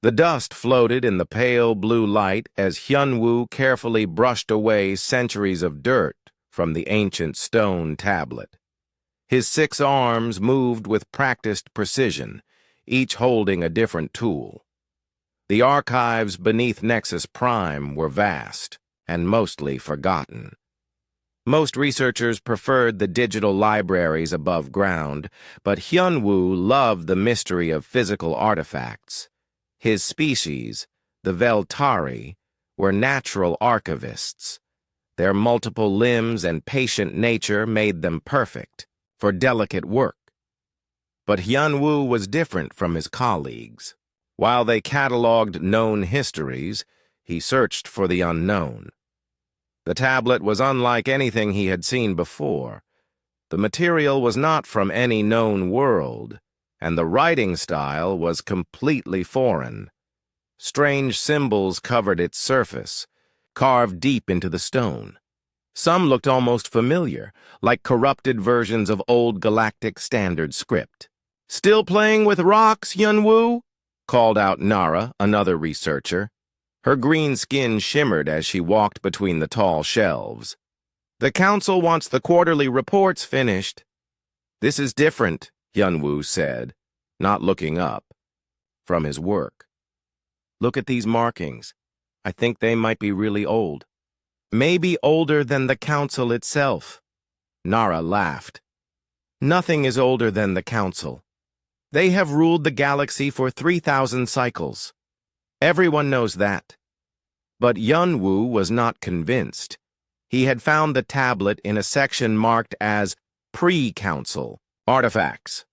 The dust floated in the pale blue light as Hyunwoo carefully brushed away centuries of dirt from the ancient stone tablet. His 6 arms moved with practiced precision, each holding a different tool. The archives beneath Nexus Prime were vast and mostly forgotten. Most researchers preferred the digital libraries above ground, but Hyunwoo loved the mystery of physical artifacts. His species, the Veltari, were natural archivists. Their multiple limbs and patient nature made them perfect for delicate work. But Hyunwoo was different from his colleagues. While they cataloged known histories, he searched for the unknown. The tablet was unlike anything he had seen before. The material was not from any known world, and the writing style was completely foreign. Strange symbols covered its surface, carved deep into the stone. Some looked almost familiar, like corrupted versions of old Galactic Standard script. "Still playing with rocks, Hyunwoo?" called out Nara, another researcher. Her green skin shimmered as she walked between the tall shelves. "The council wants the quarterly reports finished." "This is different," Hyunwoo said, not looking up from his work. "Look at these markings. I think they might be really old. Maybe older than the council itself." Nara laughed. "Nothing is older than the council. They have ruled the galaxy for 3,000 cycles. Everyone knows that." But Hyunwoo was not convinced. He had found the tablet in a section marked as pre-council artifacts.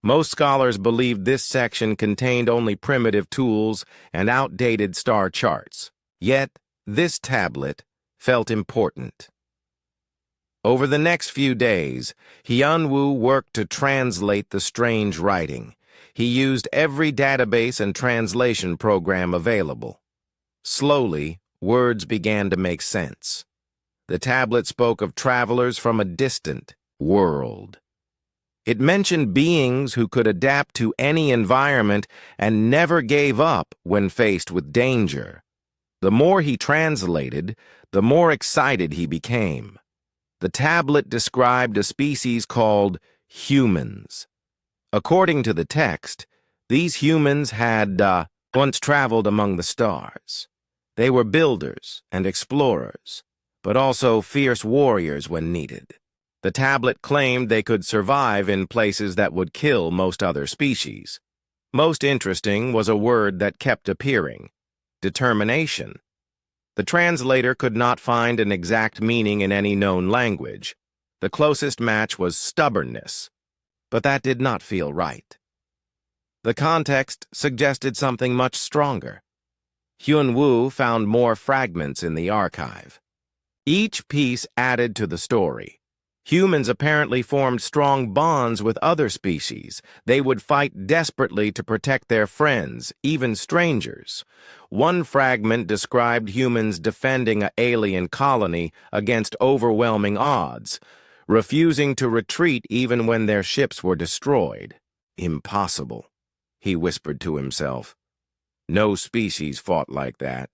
Most scholars believed this section contained only primitive tools and outdated star charts. Yet, this tablet felt important. Over the next few days, Hyunwoo worked to translate the strange writing. He used every database and translation program available. Slowly, words began to make sense. The tablet spoke of travelers from a distant world. It mentioned beings who could adapt to any environment and never gave up when faced with danger. The more he translated, the more excited he became. The tablet described a species called humans. According to the text, these humans had once traveled among the stars. They were builders and explorers, but also fierce warriors when needed. The tablet claimed they could survive in places that would kill most other species. Most interesting was a word that kept appearing: determination. The translator could not find an exact meaning in any known language. The closest match was stubbornness, but that did not feel right. The context suggested something much stronger. Hyunwoo found more fragments in the archive. Each piece added to the story. Humans apparently formed strong bonds with other species. They would fight desperately to protect their friends, even strangers. One fragment described humans defending an alien colony against overwhelming odds, refusing to retreat even when their ships were destroyed. "Impossible," he whispered to himself. No species fought like that.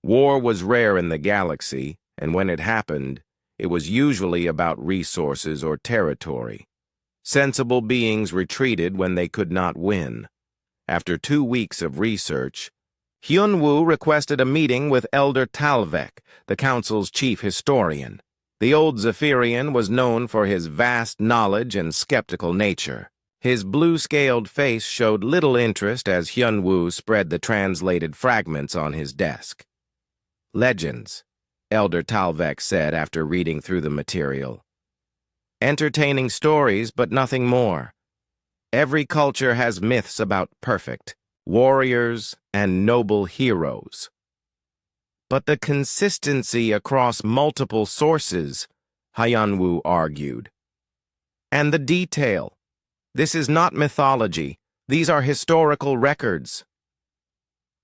War was rare in the galaxy, and when it happened, it was usually about resources or territory. Sensible beings retreated when they could not win. After 2 weeks of research, Hyunwoo requested a meeting with Elder Talvek, the council's chief historian. The old Zephyrian was known for his vast knowledge and skeptical nature. His blue-scaled face showed little interest as Hyunwoo spread the translated fragments on his desk. "Legends," Elder Talvek said after reading through the material. "Entertaining stories, but nothing more. Every culture has myths about perfect warriors and noble heroes. But the consistency across multiple sources," Hyunwoo argued. "And the detail. This is not mythology. These are historical records."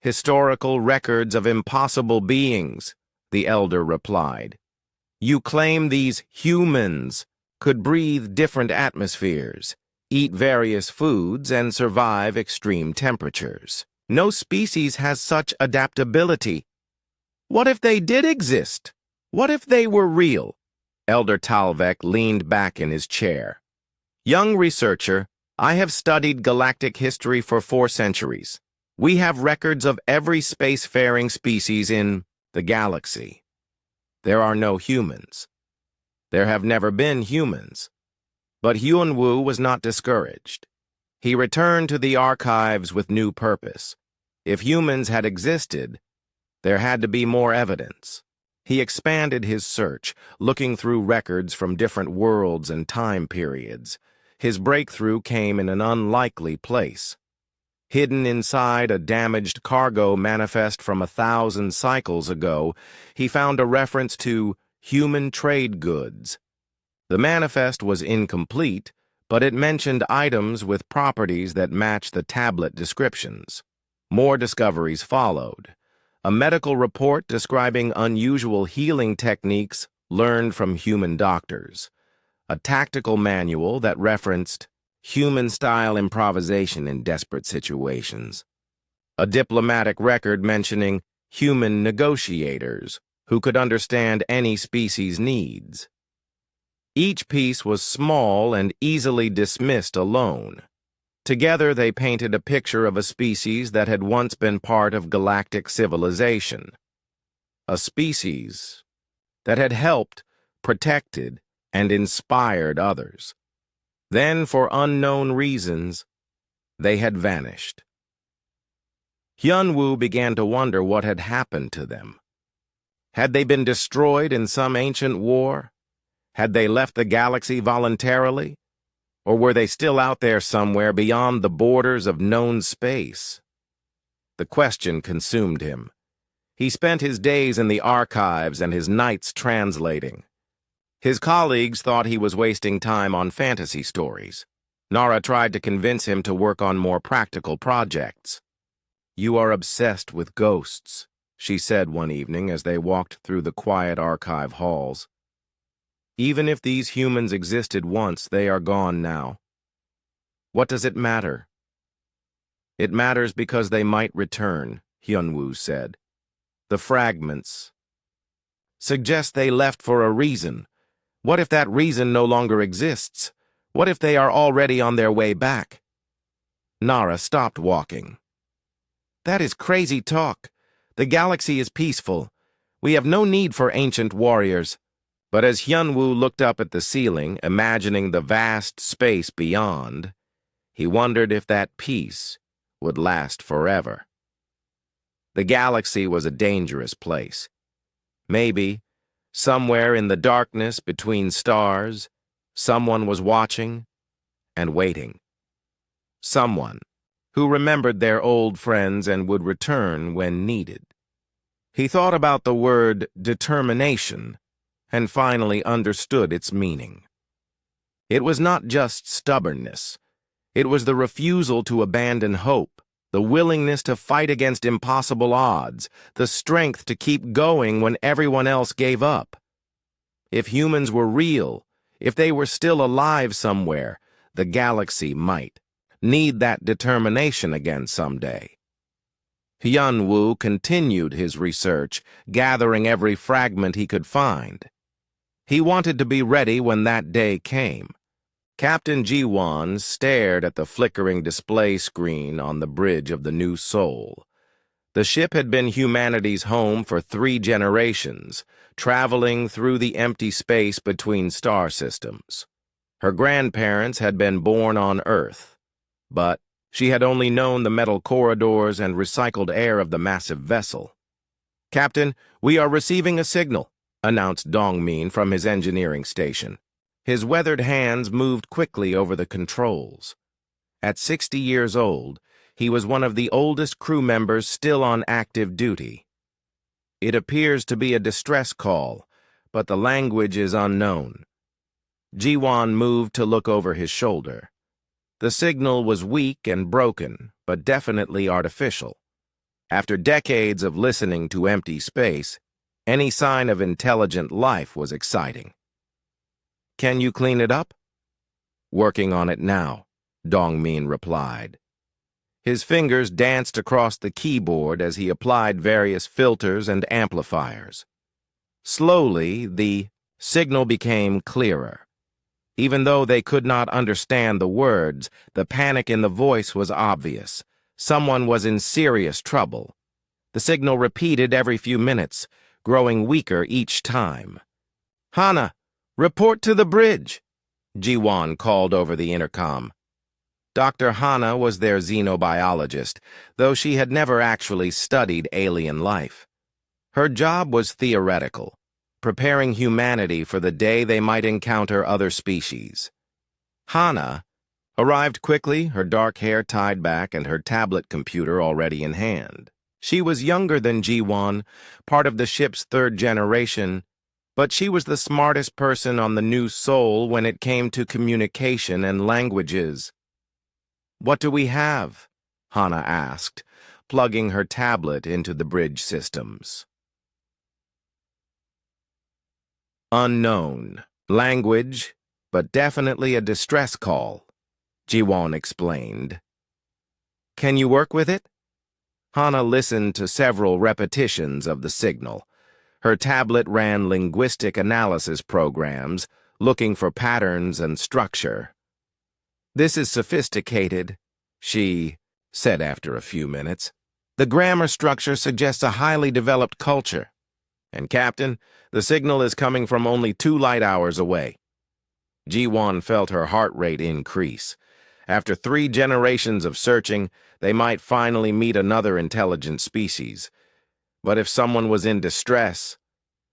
"Historical records of impossible beings," the elder replied. "You claim these humans could breathe different atmospheres, eat various foods, and survive extreme temperatures. No species has such adaptability. What if they did exist? What if they were real? Elder Talvek leaned back in his chair. Young researcher, I have studied galactic history for 4 centuries. We have records of every spacefaring species in the galaxy. There are no humans. There have never been humans. But Hyun-woo was not discouraged. He returned to the archives with new purpose. If humans had existed, there had to be more evidence. He expanded his search, looking through records from different worlds and time periods. His breakthrough came in an unlikely place. Hidden inside a damaged cargo manifest from 1,000 cycles ago, he found a reference to human trade goods. The manifest was incomplete, but it mentioned items with properties that matched the tablet descriptions. More discoveries followed. A medical report describing unusual healing techniques learned from human doctors. A tactical manual that referenced human-style improvisation in desperate situations. A diplomatic record mentioning human negotiators who could understand any species' needs. Each piece was small and easily dismissed alone. Together they painted a picture of a species that had once been part of galactic civilization. A species that had helped, protected, and inspired others. Then, for unknown reasons, they had vanished. Hyun-woo began to wonder what had happened to them. Had they been destroyed in some ancient war? Had they left the galaxy voluntarily? Or were they still out there somewhere beyond the borders of known space? The question consumed him. He spent his days in the archives and his nights translating. His colleagues thought he was wasting time on fantasy stories. Nara tried to convince him to work on more practical projects. "You are obsessed with ghosts," she said one evening as they walked through the quiet archive halls. "Even if these humans existed once, they are gone now. What does it matter?" "It matters because they might return," Hyun-woo said. "The fragments suggest they left for a reason. What if that reason no longer exists? What if they are already on their way back?" Nara stopped walking. "That is crazy talk. The galaxy is peaceful. We have no need for ancient warriors." But as Hyun-woo looked up at the ceiling, imagining the vast space beyond, he wondered if that peace would last forever. The galaxy was a dangerous place. Maybe, somewhere in the darkness between stars, someone was watching and waiting. Someone who remembered their old friends and would return when needed. He thought about the word determination and finally understood its meaning. It was not just stubbornness. It was the refusal to abandon hope, the willingness to fight against impossible odds, the strength to keep going when everyone else gave up. If humans were real, if they were still alive somewhere, the galaxy might need that determination again someday. Hyun-woo continued his research, gathering every fragment he could find. He wanted to be ready when that day came. Captain Ji-won stared at the flickering display screen on the bridge of the New Seoul. The ship had been humanity's home for 3 generations, traveling through the empty space between star systems. Her grandparents had been born on Earth, but she had only known the metal corridors and recycled air of the massive vessel. "Captain, we are receiving a signal," announced Dong-min from his engineering station. His weathered hands moved quickly over the controls. At 60 years old, he was one of the oldest crew members still on active duty. "It appears to be a distress call, but the language is unknown." Ji-won moved to look over his shoulder. The signal was weak and broken, but definitely artificial. After decades of listening to empty space, any sign of intelligent life was exciting. "Can you clean it up?" "Working on it now," Dong-min replied. His fingers danced across the keyboard as he applied various filters and amplifiers. Slowly, the signal became clearer. Even though they could not understand the words, the panic in the voice was obvious. Someone was in serious trouble. The signal repeated every few minutes, growing weaker each time. "Hana, report to the bridge," Ji-won called over the intercom. Dr. Hana was their xenobiologist, though she had never actually studied alien life. Her job was theoretical, preparing humanity for the day they might encounter other species. Hana arrived quickly, her dark hair tied back and her tablet computer already in hand. She was younger than Ji-won, part of the ship's third generation, but she was the smartest person on the new Sol when it came to communication and languages. "What do we have?" Hana asked, plugging her tablet into the bridge systems. "Unknown. Language, but definitely a distress call," Ji-won explained. "Can you work with it?" Hana listened to several repetitions of the signal. Her tablet ran linguistic analysis programs, looking for patterns and structure. "This is sophisticated," she said after a few minutes. "The grammar structure suggests a highly developed culture. And, Captain, the signal is coming from only 2 light hours away." Ji-won felt her heart rate increase. After 3 generations of searching, they might finally meet another intelligent species. But if someone was in distress,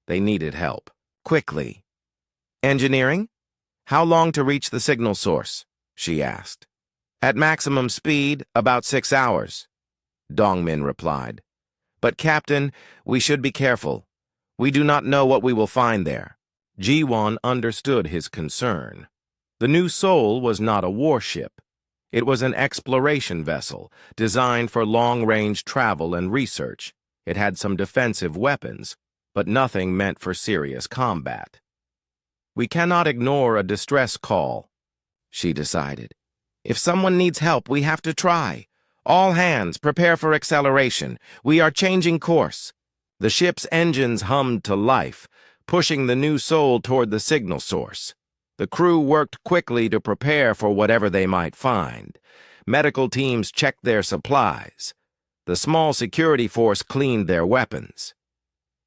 they needed help. Quickly. "Engineering? How long to reach the signal source?" she asked. "At maximum speed, about 6 hours," Dongmin replied. "But, Captain, we should be careful. We do not know what we will find there." Ji-won understood his concern. The new Sol was not a warship. It was an exploration vessel, designed for long-range travel and research. It had some defensive weapons, but nothing meant for serious combat. "We cannot ignore a distress call," she decided. "If someone needs help, we have to try. All hands, prepare for acceleration. We are changing course." The ship's engines hummed to life, pushing the new Sol toward the signal source. The crew worked quickly to prepare for whatever they might find. Medical teams checked their supplies. The small security force cleaned their weapons.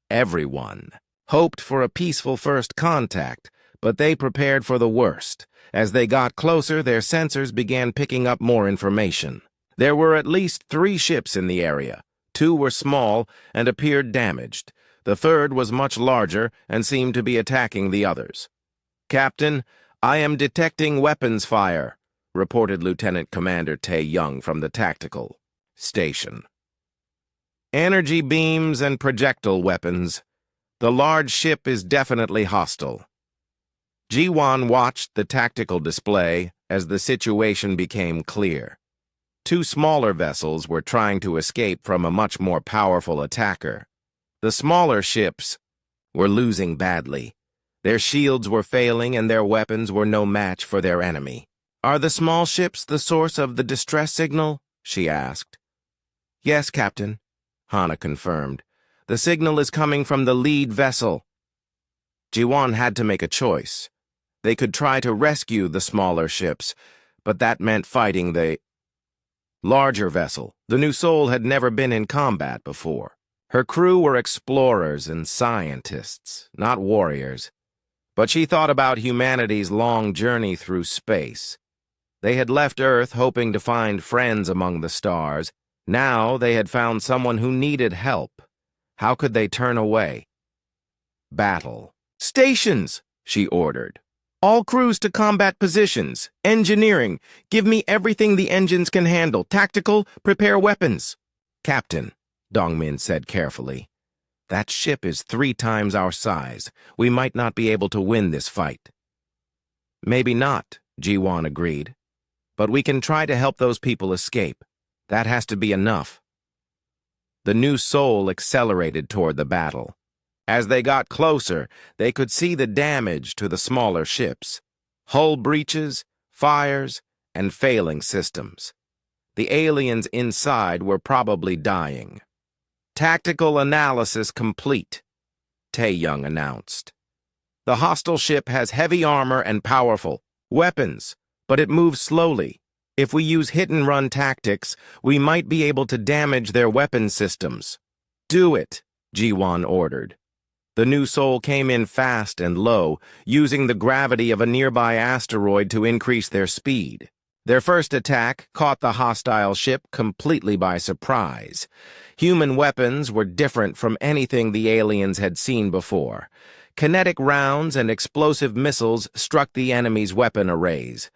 Everyone hoped for a peaceful first contact, but they prepared for the worst. As they got closer, their sensors began picking up more information. There were at least 3 ships in the area. 2 were small and appeared damaged. The third was much larger and seemed to be attacking the others. "Captain, I am detecting weapons fire," reported Lieutenant Commander Tae-young from the tactical station. "Energy beams and projectile weapons. The large ship is definitely hostile." Ji-won watched the tactical display as the situation became clear. 2 smaller vessels were trying to escape from a much more powerful attacker. The smaller ships were losing badly. Their shields were failing and their weapons were no match for their enemy. "Are the small ships the source of the distress signal?" she asked. "Yes, Captain," Hana confirmed. "The signal is coming from the lead vessel." Ji-won had to make a choice. They could try to rescue the smaller ships, but that meant fighting the larger vessel. The new Sol had never been in combat before. Her crew were explorers and scientists, not warriors. But she thought about humanity's long journey through space. They had left Earth hoping to find friends among the stars. Now they had found someone who needed help. How could they turn away? Battle. "Stations!" she ordered. "All crews to combat positions. Engineering. Give me everything the engines can handle. Tactical, prepare weapons." "Captain," Dongmin said carefully, "that ship is 3 times our size. We might not be able to win this fight." "Maybe not," Ji-won agreed. "But we can try to help those people escape. That has to be enough." The new Sol accelerated toward the battle. As they got closer, they could see the damage to the smaller ships. Hull breaches, fires, and failing systems. The aliens inside were probably dying. "Tactical analysis complete," Tae-young announced. "The hostile ship has heavy armor and powerful weapons, but it moves slowly. If we use hit-and-run tactics, we might be able to damage their weapon systems." "Do it," Ji-won ordered. The new soul came in fast and low, using the gravity of a nearby asteroid to increase their speed. Their first attack caught the hostile ship completely by surprise. Human weapons were different from anything the aliens had seen before. Kinetic rounds and explosive missiles struck the enemy's weapon arrays.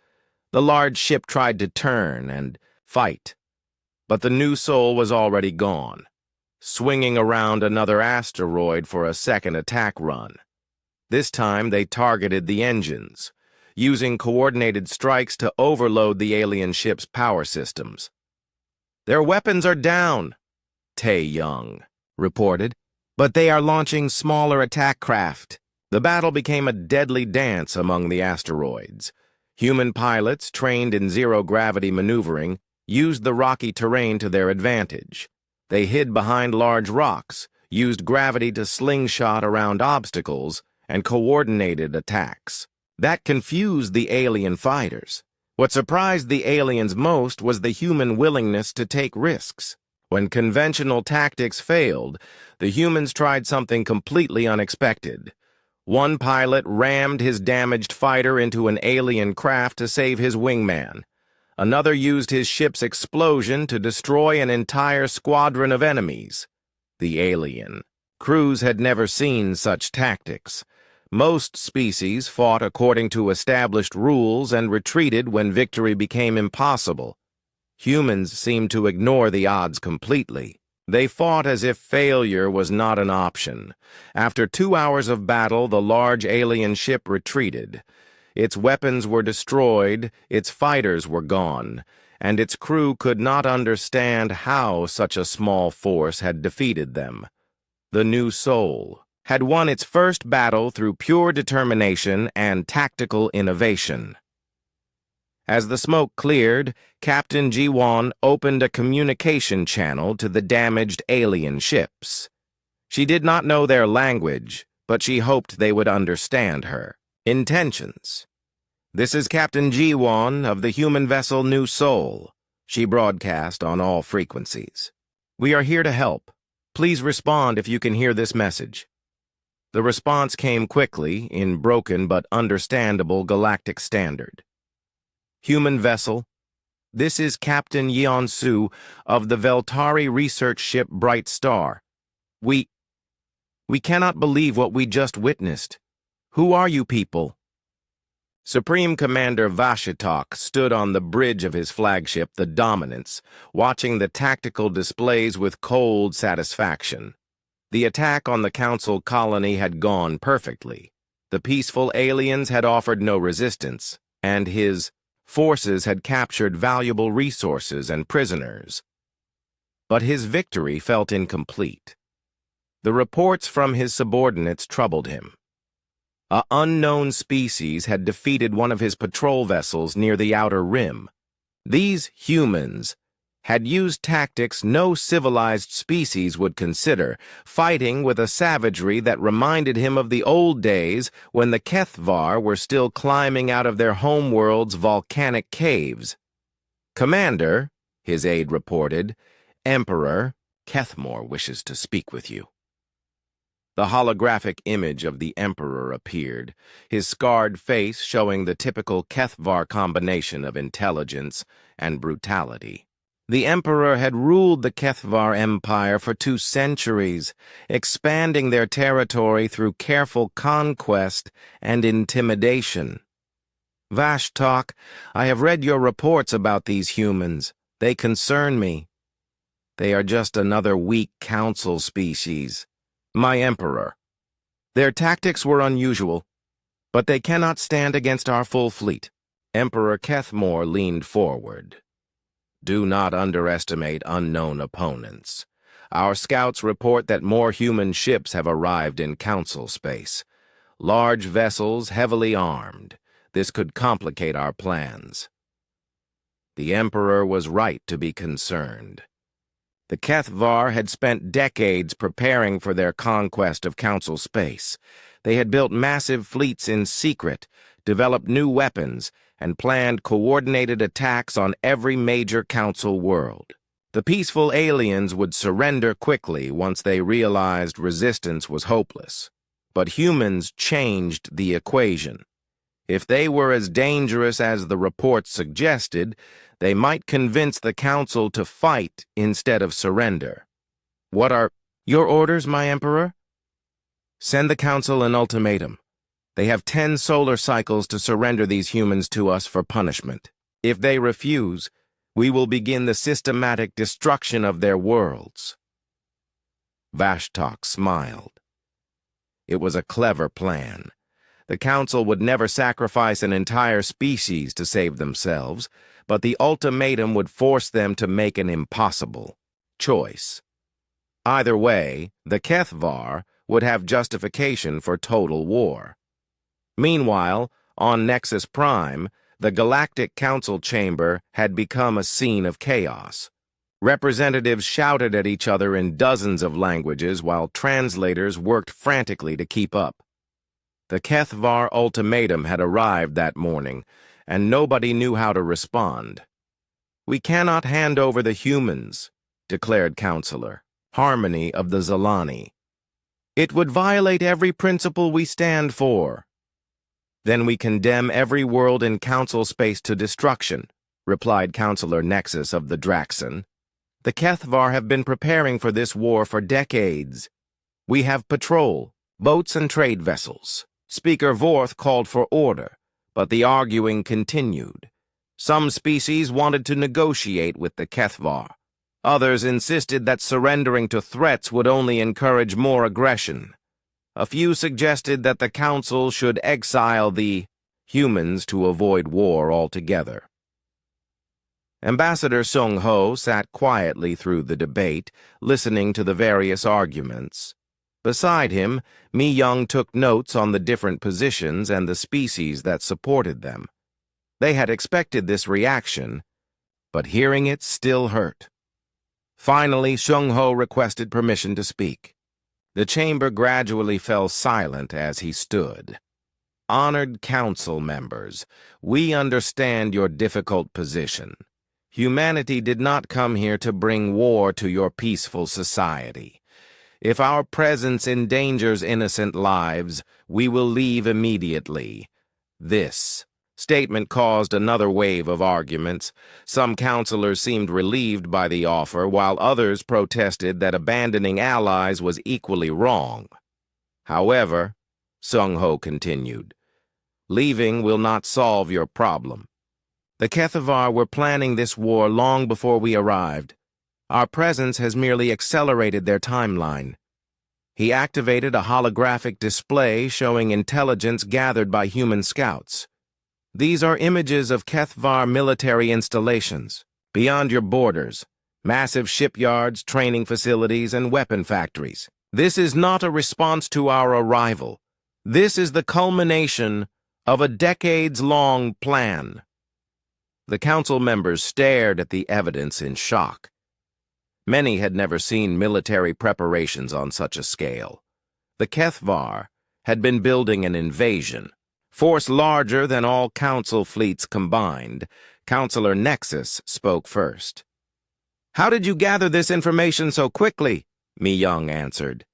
The large ship tried to turn and fight, but the new soul was already gone, swinging around another asteroid for a second attack run. This time they targeted the engines, using coordinated strikes to overload the alien ship's power systems. "Their weapons are down," Tae-young reported, "but they are launching smaller attack craft." The battle became a deadly dance among the asteroids. Human pilots, trained in zero-gravity maneuvering, used the rocky terrain to their advantage. They hid behind large rocks, used gravity to slingshot around obstacles, and coordinated attacks. That confused the alien fighters. What surprised the aliens most was the human willingness to take risks. When conventional tactics failed, the humans tried something completely unexpected. One pilot rammed his damaged fighter into an alien craft to save his wingman. Another used his ship's explosion to destroy an entire squadron of enemies. The alien crews had never seen such tactics. Most species fought according to established rules and retreated when victory became impossible. Humans seemed to ignore the odds completely. They fought as if failure was not an option. After 2 hours of battle, the large alien ship retreated. Its weapons were destroyed, its fighters were gone, and its crew could not understand how such a small force had defeated them. The new soul had won its first battle through pure determination and tactical innovation. As the smoke cleared, Captain Ji-won opened a communication channel to the damaged alien ships. She did not know their language, but she hoped they would understand her intentions. "This is Captain Ji-won of the human vessel New Soul," she broadcast on all frequencies. "We are here to help. Please respond if you can hear this message." The response came quickly in broken but understandable galactic standard. "Human vessel, this is Captain Yeon-soo of the Veltari research ship Bright Star. We cannot believe what we just witnessed. Who are you people?" Supreme Commander Vashitok stood on the bridge of his flagship, the Dominance, watching the tactical displays with cold satisfaction. The attack on the Council colony had gone perfectly. The peaceful aliens had offered no resistance, and his forces had captured valuable resources and prisoners. But his victory felt incomplete. The reports from his subordinates troubled him. An unknown species had defeated one of his patrol vessels near the Outer Rim. These humans had used tactics no civilized species would consider, fighting with a savagery that reminded him of the old days when the Kethvar were still climbing out of their homeworld's volcanic caves. "Commander," his aide reported, "Emperor Kethmore wishes to speak with you." The holographic image of the Emperor appeared, his scarred face showing the typical Kethvar combination of intelligence and brutality. The Emperor had ruled the Kethvar Empire for 2 centuries, expanding their territory through careful conquest and intimidation. "Vashtok, I have read your reports about these humans. They concern me. They are just another weak council species. My Emperor. Their tactics were unusual, but they cannot stand against our full fleet." Emperor Kethmore leaned forward. "Do not underestimate unknown opponents. Our scouts report that more human ships have arrived in Council space. Large vessels heavily armed. This could complicate our plans." The Emperor was right to be concerned. The Kethvar had spent decades preparing for their conquest of Council space. They had built massive fleets in secret, developed new weapons, and planned coordinated attacks on every major Council world. The peaceful aliens would surrender quickly once they realized resistance was hopeless. But humans changed the equation. If they were as dangerous as the reports suggested, they might convince the Council to fight instead of surrender. What are your orders, my Emperor? Send the Council an ultimatum. They have 10 solar cycles to surrender these humans to us for punishment. If they refuse, we will begin the systematic destruction of their worlds. Vashtok smiled. It was a clever plan. The Council would never sacrifice an entire species to save themselves, but the ultimatum would force them to make an impossible choice. Either way, the Kethvar would have justification for total war. Meanwhile, on Nexus Prime, the Galactic Council chamber had become a scene of chaos. Representatives shouted at each other in dozens of languages while translators worked frantically to keep up. The Kethvar ultimatum had arrived that morning, and nobody knew how to respond. "We cannot hand over the humans," declared Counselor Harmony of the Zalani. "It would violate every principle we stand for." "Then we condemn every world in Council space to destruction," replied Counselor Nexus of the Draxon. "The Kethvar have been preparing for this war for decades. We have patrol, boats and trade vessels." Speaker Vorth called for order, but the arguing continued. Some species wanted to negotiate with the Kethvar. Others insisted that surrendering to threats would only encourage more aggression. A few suggested that the Council should exile the humans to avoid war altogether. Ambassador Sung Ho sat quietly through the debate, listening to the various arguments. Beside him, Mi Young took notes on the different positions and the species that supported them. They had expected this reaction, but hearing it still hurt. Finally, Sung Ho requested permission to speak. The chamber gradually fell silent as he stood. "Honored Council members, we understand your difficult position. Humanity did not come here to bring war to your peaceful society. If our presence endangers innocent lives, we will leave immediately." This statement caused another wave of arguments. Some counselors seemed relieved by the offer, while others protested that abandoning allies was equally wrong. However, Sung Ho continued, "leaving will not solve your problem. The Kethvar were planning this war long before we arrived. Our presence has merely accelerated their timeline." He activated a holographic display showing intelligence gathered by human scouts. "These are images of Kethvar military installations. Beyond your borders, massive shipyards, training facilities, and weapon factories. This is not a response to our arrival. This is the culmination of a decades-long plan." The council members stared at the evidence in shock. Many had never seen military preparations on such a scale. The Kethvar had been building an invasion, force larger than all council fleets combined. Counselor Nexus spoke first. "How did you gather this information so quickly?" Mi Young answered.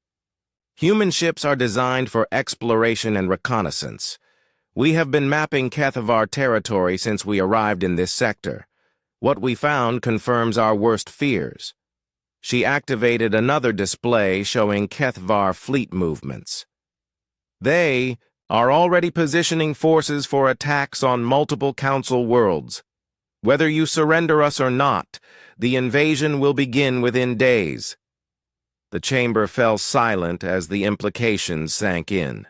"Human ships are designed for exploration and reconnaissance. We have been mapping Kethvar territory since we arrived in this sector. What we found confirms our worst fears." She activated another display showing Kethvar fleet movements. "They are already positioning forces for attacks on multiple council worlds. Whether you surrender us or not, the invasion will begin within days." The chamber fell silent as the implications sank in.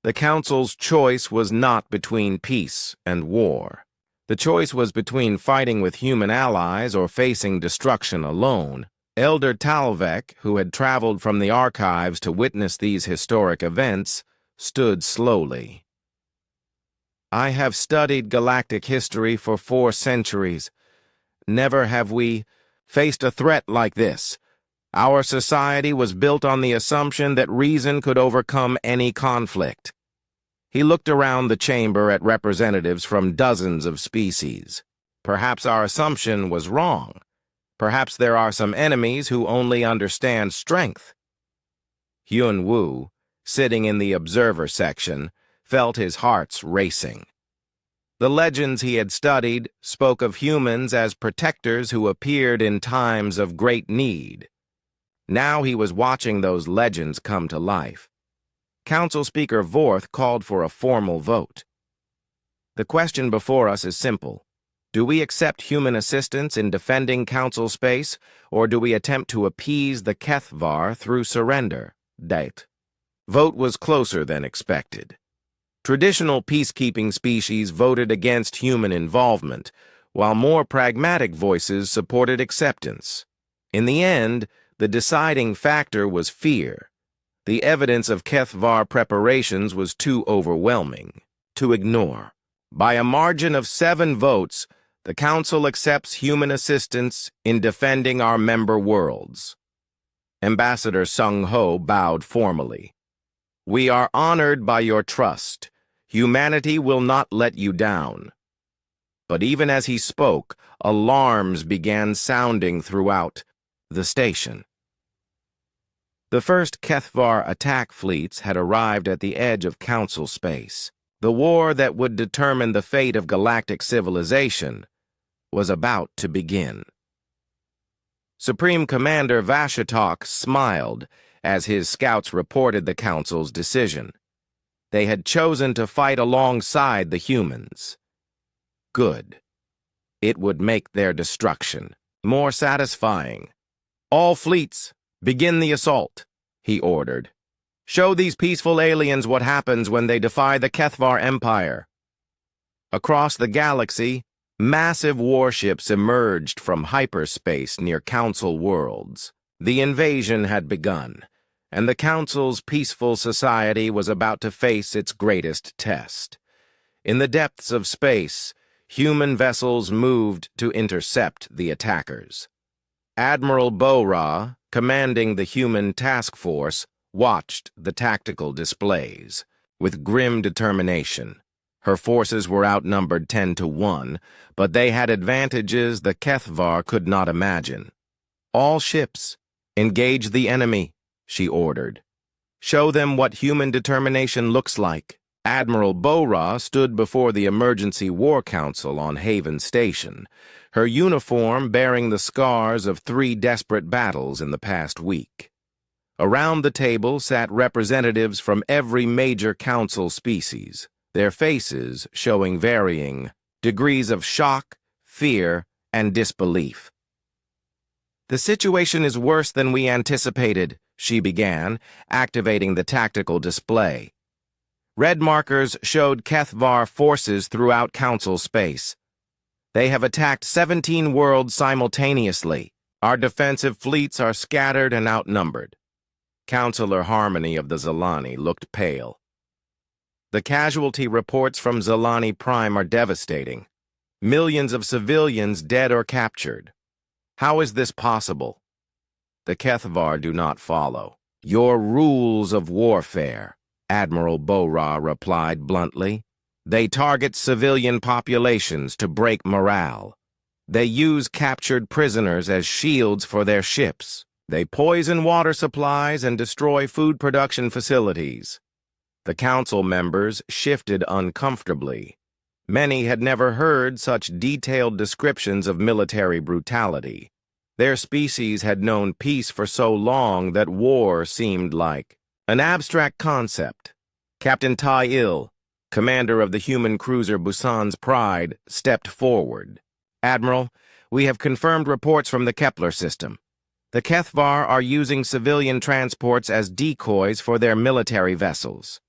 The council's choice was not between peace and war. The choice was between fighting with human allies or facing destruction alone. Elder Talvek, who had traveled from the archives to witness these historic events, stood slowly. "I have studied galactic history for 4 centuries. Never have we faced a threat like this. Our society was built on the assumption that reason could overcome any conflict. He looked around the chamber at representatives from dozens of species. Perhaps our assumption was wrong. Perhaps there are some enemies who only understand strength. Hyun-woo, sitting in the observer section, felt his heart's racing. The legends he had studied spoke of humans as protectors who appeared in times of great need. Now he was watching those legends come to life. Council Speaker Vorth called for a formal vote. The question before us is simple. Do we accept human assistance in defending council space, or do we attempt to appease the Kethvar through surrender? Date. Vote was closer than expected. Traditional peacekeeping species voted against human involvement, while more pragmatic voices supported acceptance. In the end, the deciding factor was fear. The evidence of Kethvar preparations was too overwhelming to ignore. By a margin of 7 votes, the Council accepts human assistance in defending our member worlds. Ambassador Sung-ho bowed formally. We are honored by your trust. Humanity will not let you down. But even as he spoke, alarms began sounding throughout the station. The first Kethvar attack fleets had arrived at the edge of Council space. The war that would determine the fate of galactic civilization was about to begin. Supreme Commander Vashatok smiled as his scouts reported the Council's decision. They had chosen to fight alongside the humans. Good. It would make their destruction more satisfying. All fleets, begin the assault, he ordered. Show these peaceful aliens what happens when they defy the Kethvar Empire. Across the galaxy, massive warships emerged from hyperspace near Council worlds. The invasion had begun, and the Council's peaceful society was about to face its greatest test. In the depths of space, human vessels moved to intercept the attackers. Admiral Bo-Ra, commanding the human task force, watched the tactical displays with grim determination. Her forces were outnumbered 10-1, but they had advantages the Kethvar could not imagine. All ships, engage the enemy, she ordered. Show them what human determination looks like. Admiral Bo-Ra stood before the Emergency War Council on Haven Station, her uniform bearing the scars of 3 desperate battles in the past week. Around the table sat representatives from every major council species, their faces showing varying degrees of shock, fear, and disbelief. The situation is worse than we anticipated, she began, activating the tactical display. Red markers showed Kethvar forces throughout Council space. They have attacked 17 worlds simultaneously. Our defensive fleets are scattered and outnumbered. Counselor Harmony of the Zilani looked pale. The casualty reports from Zilani Prime are devastating. Millions of civilians dead or captured. How is this possible? The Kethvar do not follow your rules of warfare, Admiral Bo-Ra replied bluntly. They target civilian populations to break morale. They use captured prisoners as shields for their ships. They poison water supplies and destroy food production facilities. The council members shifted uncomfortably. Many had never heard such detailed descriptions of military brutality. Their species had known peace for so long that war seemed like an abstract concept. Captain Tai-il, commander of the human cruiser Busan's Pride, stepped forward. Admiral, we have confirmed reports from the Kepler system. The Kethvar are using civilian transports as decoys for their military vessels.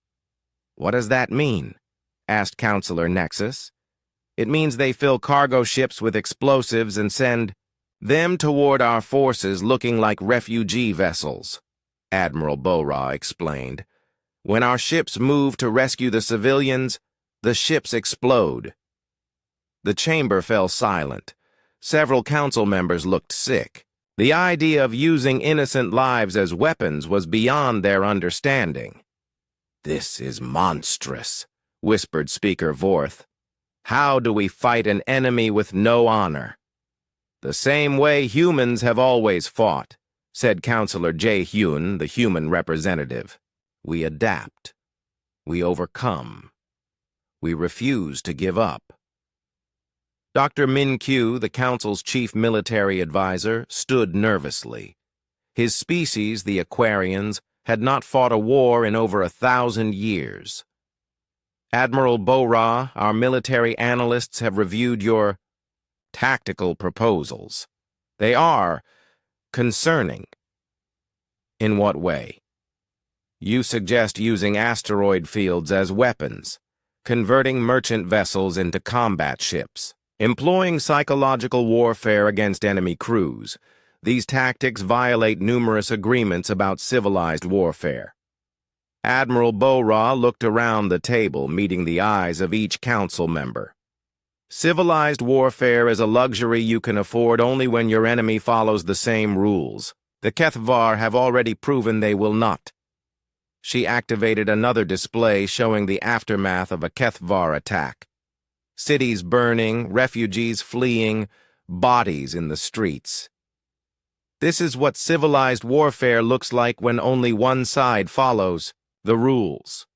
What does that mean? Asked Counselor Nexus. It means they fill cargo ships with explosives and send them toward our forces looking like refugee vessels, Admiral Bo-Ra explained. When our ships move to rescue the civilians, the ships explode. The chamber fell silent. Several council members looked sick. The idea of using innocent lives as weapons was beyond their understanding. "This is monstrous," whispered Speaker Vorth. "How do we fight an enemy with no honor?" "The same way humans have always fought," said Councillor Jae-hyun, the human representative. "We adapt. We overcome. We refuse to give up." Dr. Min-kyu, the Council's chief military advisor, stood nervously. His species, the Aquarians, had not fought a war in over 1,000 years. "Admiral Bo-ra, our military analysts have reviewed your tactical proposals. They are concerning." "In what way?" "You suggest using asteroid fields as weapons, converting merchant vessels into combat ships, employing psychological warfare against enemy crews. These tactics violate numerous agreements about civilized warfare." Admiral Bo-ra looked around the table, meeting the eyes of each council member. "Civilized warfare is a luxury you can afford only when your enemy follows the same rules. The Kethvar have already proven they will not." She activated another display showing the aftermath of a Kethvar attack. Cities burning, refugees fleeing, bodies in the streets. "This is what civilized warfare looks like when only one side follows the rules."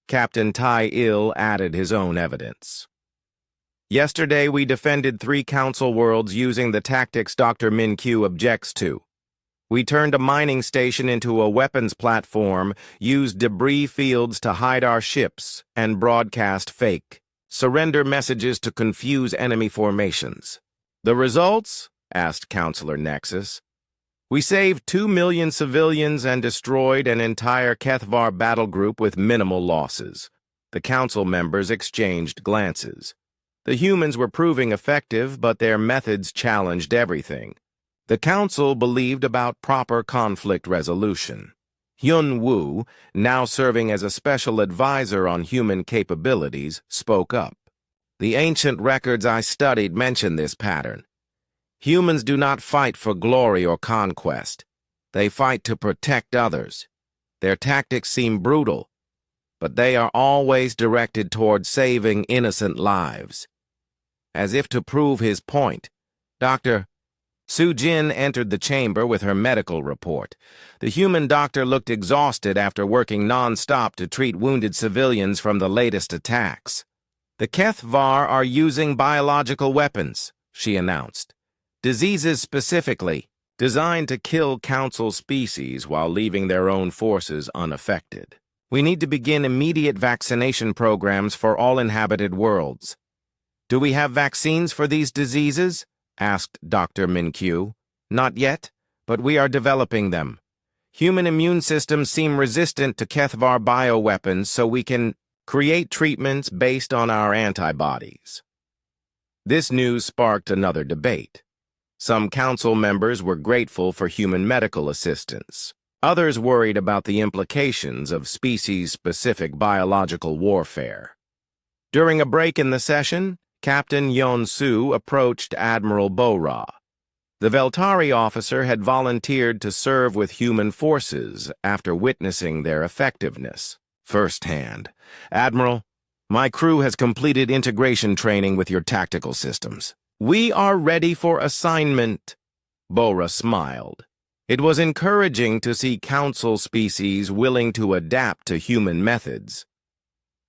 Captain Tai-il added his own evidence. "Yesterday we defended 3 council worlds using the tactics Dr. Min-kyu objects to. We turned a mining station into a weapons platform, used debris fields to hide our ships, and broadcast fake surrender messages to confuse enemy formations. The results?" asked Councillor Nexus. "We saved 2 million civilians and destroyed an entire Kethvar battle group with minimal losses." The council members exchanged glances. The humans were proving effective, but their methods challenged everything. The council believed about proper conflict resolution. Hyun-woo, now serving as a special advisor on human capabilities, spoke up. "The ancient records I studied mention this pattern. Humans do not fight for glory or conquest. They fight to protect others. Their tactics seem brutal, but they are always directed toward saving innocent lives." As if to prove his point, Dr. Soo-jin entered the chamber with her medical report. The human doctor looked exhausted after working non-stop to treat wounded civilians from the latest attacks. "The Kethvar are using biological weapons," she announced. "Diseases specifically, designed to kill council species while leaving their own forces unaffected. We need to begin immediate vaccination programs for all inhabited worlds." "Do we have vaccines for these diseases?" asked Dr. Min-kyu. "Not yet, but we are developing them. Human immune systems seem resistant to Kethvar bioweapons, so we can create treatments based on our antibodies." This news sparked another debate. Some council members were grateful for human medical assistance. Others worried about the implications of species-specific biological warfare. During a break in the session, Captain Yeon-soo approached Admiral Bo-ra. The Veltari officer had volunteered to serve with human forces after witnessing their effectiveness firsthand. "Admiral, my crew has completed integration training with your tactical systems. We are ready for assignment." Bo-ra smiled. It was encouraging to see council species willing to adapt to human methods.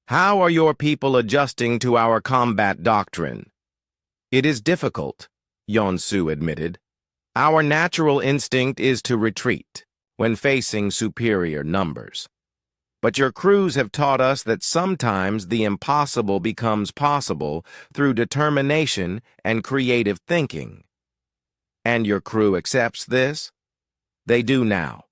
"How are your people adjusting to our combat doctrine?" "It is difficult," Yeon-soo admitted. "Our natural instinct is to retreat when facing superior numbers. But your crews have taught us that sometimes the impossible becomes possible through determination and creative thinking." "And your crew accepts this?" "They do now.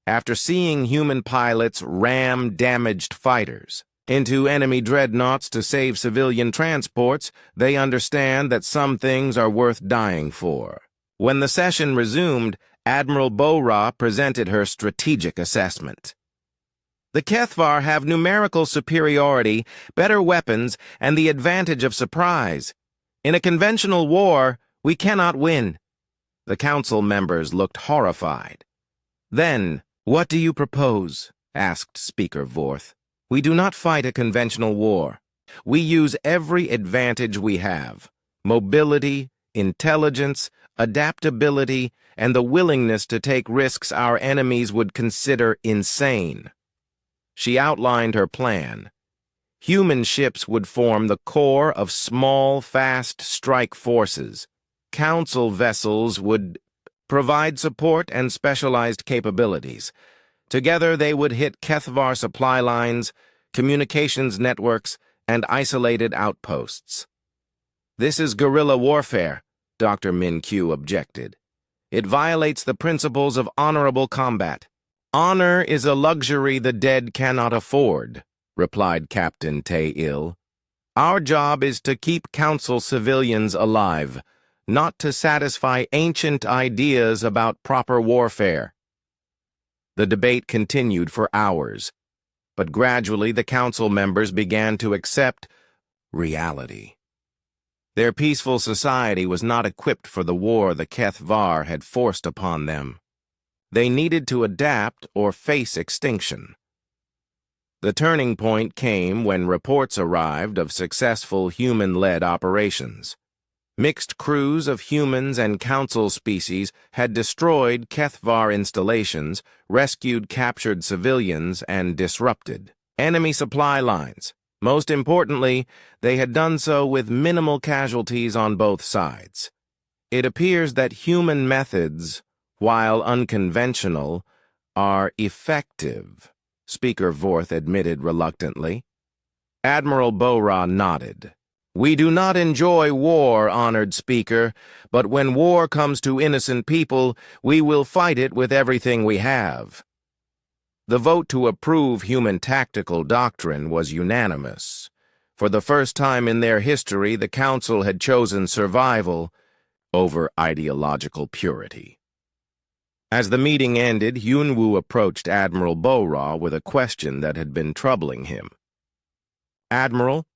After seeing human pilots ram damaged fighters into enemy dreadnoughts to save civilian transports, they understand that some things are worth dying for." When the session resumed, Admiral Bo-ra presented her strategic assessment. "The Kethvar have numerical superiority, better weapons, and the advantage of surprise. In a conventional war, We cannot win." The council members looked horrified. "Then, what do you propose?" asked Speaker Vorth. "We do not fight a conventional war. We use every advantage we have: mobility, intelligence, adaptability, and the willingness to take risks our enemies would consider insane." She outlined her plan. Human ships would form the core of small, fast strike forces. Council vessels would provide support and specialized capabilities. Together they would hit Kethvar supply lines, communications networks, and isolated outposts. "This is guerrilla warfare," Dr. Min-Q objected. "It violates the principles of honorable combat." "Honor is a luxury the dead cannot afford," replied Captain Tae-il. "Our job is to keep Council civilians alive, not to satisfy ancient ideas about proper warfare." The debate continued for hours, but gradually the Council members began to accept reality. Their peaceful society was not equipped for the war the Kethvar had forced upon them. They needed to adapt or face extinction. The turning point came when reports arrived of successful human-led operations. Mixed crews of humans and council species had destroyed Kethvar installations, rescued captured civilians, and disrupted enemy supply lines. Most importantly, they had done so with minimal casualties on both sides. It appears that human methods, while unconventional, are effective, Speaker Vorth admitted reluctantly. Admiral Bora nodded. "We do not enjoy war, honored Speaker, but when war comes to innocent people, we will fight it with everything we have." The vote to approve human tactical doctrine was unanimous. For the first time in their history, the Council had chosen survival over ideological purity. As the meeting ended, Yunwu approached Admiral Bora with a question that had been troubling him. "Admiral,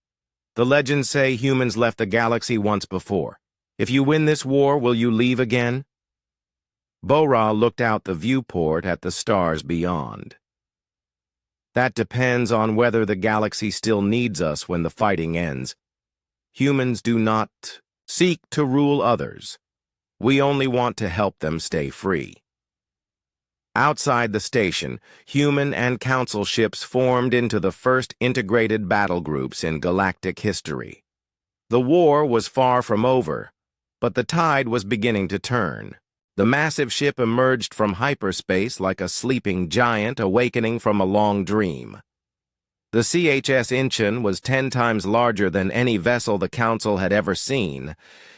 the legends say humans left the galaxy once before. If you win this war, will you leave again?" Bora looked out the viewport at the stars beyond. "That depends on whether the galaxy still needs us when the fighting ends. Humans do not seek to rule others. We only want to help them stay free." Outside the station, human and council ships formed into the first integrated battle groups in galactic history. The war was far from over, but the tide was beginning to turn. The massive ship emerged from hyperspace like a sleeping giant awakening from a long dream. The CHS Incheon was 10 times larger than any vessel the Council had ever seen,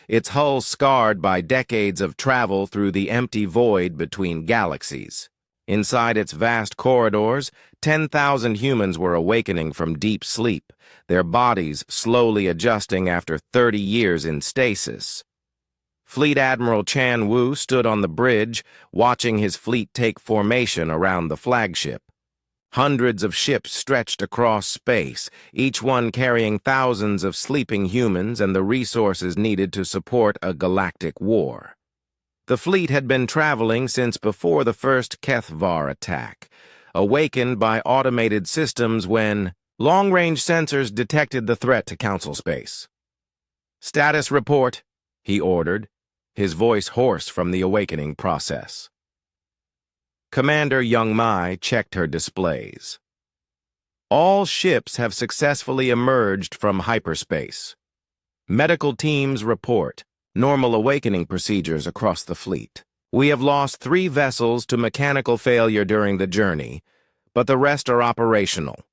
its hull scarred by decades of travel through the empty void between galaxies. Inside its vast corridors, 10,000 humans were awakening from deep sleep, their bodies slowly adjusting after 30 years in stasis. Fleet Admiral Chan Wu stood on the bridge, watching his fleet take formation around the flagship. Hundreds of ships stretched across space, each one carrying thousands of sleeping humans and the resources needed to support a galactic war. The fleet had been traveling since before the first Kethvar attack, awakened by automated systems when long-range sensors detected the threat to Council space. "Status report," he ordered, his voice hoarse from the awakening process. Commander Young Mai checked her displays. "All ships have successfully emerged from hyperspace. Medical teams report normal awakening procedures across the fleet. We have lost 3 vessels to mechanical failure during the journey, but the rest are operational."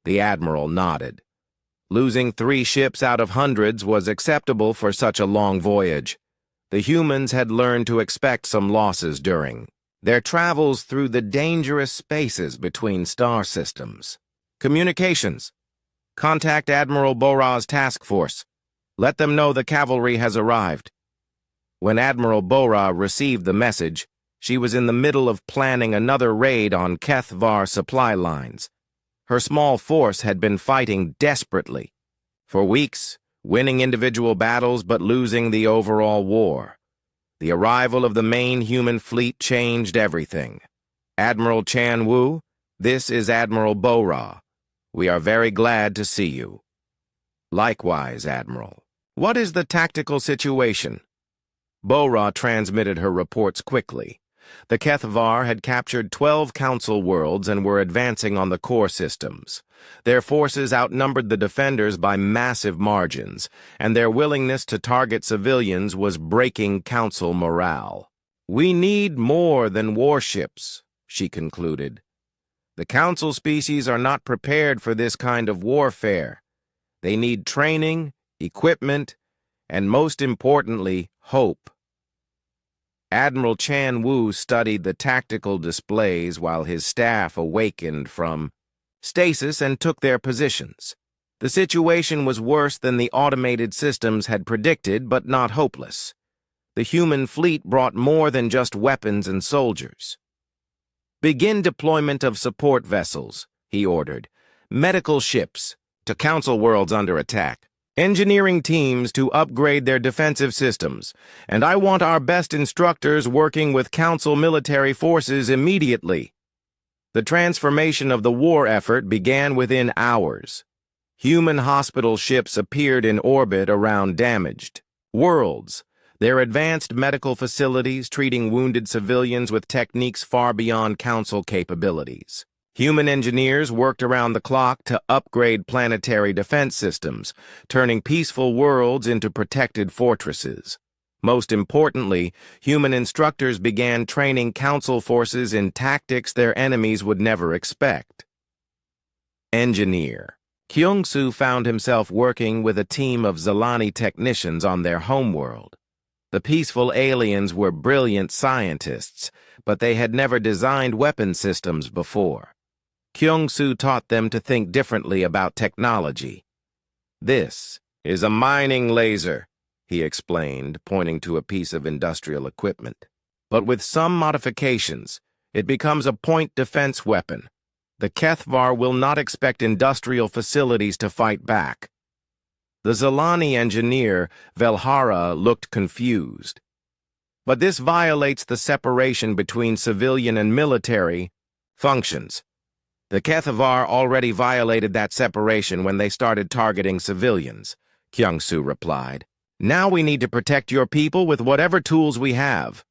The Admiral nodded. Losing 3 ships out of hundreds was acceptable for such a long voyage. The humans had learned to expect some losses during their travels through the dangerous spaces between star systems. "Communications. Contact Admiral Bora's task force. Let them know the cavalry has arrived." When Admiral Bora received the message, she was in the middle of planning another raid on Kethvar supply lines. Her small force had been fighting desperately. For weeks, winning individual battles but losing the overall war. The arrival of the main human fleet changed everything. Admiral Chan Wu, this is Admiral Bo-Ra. We are very glad to see you. Likewise, Admiral. What is the tactical situation? Bo-Ra transmitted her reports quickly. The Kethvar had captured 12 Council worlds and were advancing on the core systems. Their forces outnumbered the defenders by massive margins, and their willingness to target civilians was breaking Council morale. We need more than warships, she concluded. The Council species are not prepared for this kind of warfare. They need training, equipment, and most importantly, hope. Admiral Chan Wu studied the tactical displays while his staff awakened from stasis and took their positions. The situation was worse than the automated systems had predicted, but not hopeless. The human fleet brought more than just weapons and soldiers. Begin deployment of support vessels, he ordered. Medical ships to Council worlds under attack. Engineering teams to upgrade their defensive systems, and I want our best instructors working with Council military forces immediately. The transformation of the war effort began within hours. Human hospital ships appeared in orbit around damaged worlds, their advanced medical facilities treating wounded civilians with techniques far beyond Council capabilities. Human engineers worked around the clock to upgrade planetary defense systems, turning peaceful worlds into protected fortresses. Most importantly, human instructors began training Council forces in tactics their enemies would never expect. Engineer. Kyung-Soo found himself working with a team of Zilani technicians on their homeworld. The peaceful aliens were brilliant scientists, but they had never designed weapon systems before. Kyung-Soo taught them to think differently about technology. This is a mining laser, he explained, pointing to a piece of industrial equipment. But with some modifications, it becomes a point defense weapon. The Kethvar will not expect industrial facilities to fight back. The Zilani engineer, Velhara, looked confused. But this violates the separation between civilian and military functions. The Kethvar already violated that separation when they started targeting civilians, Kyung-Soo replied. Now we need to protect your people with whatever tools we have.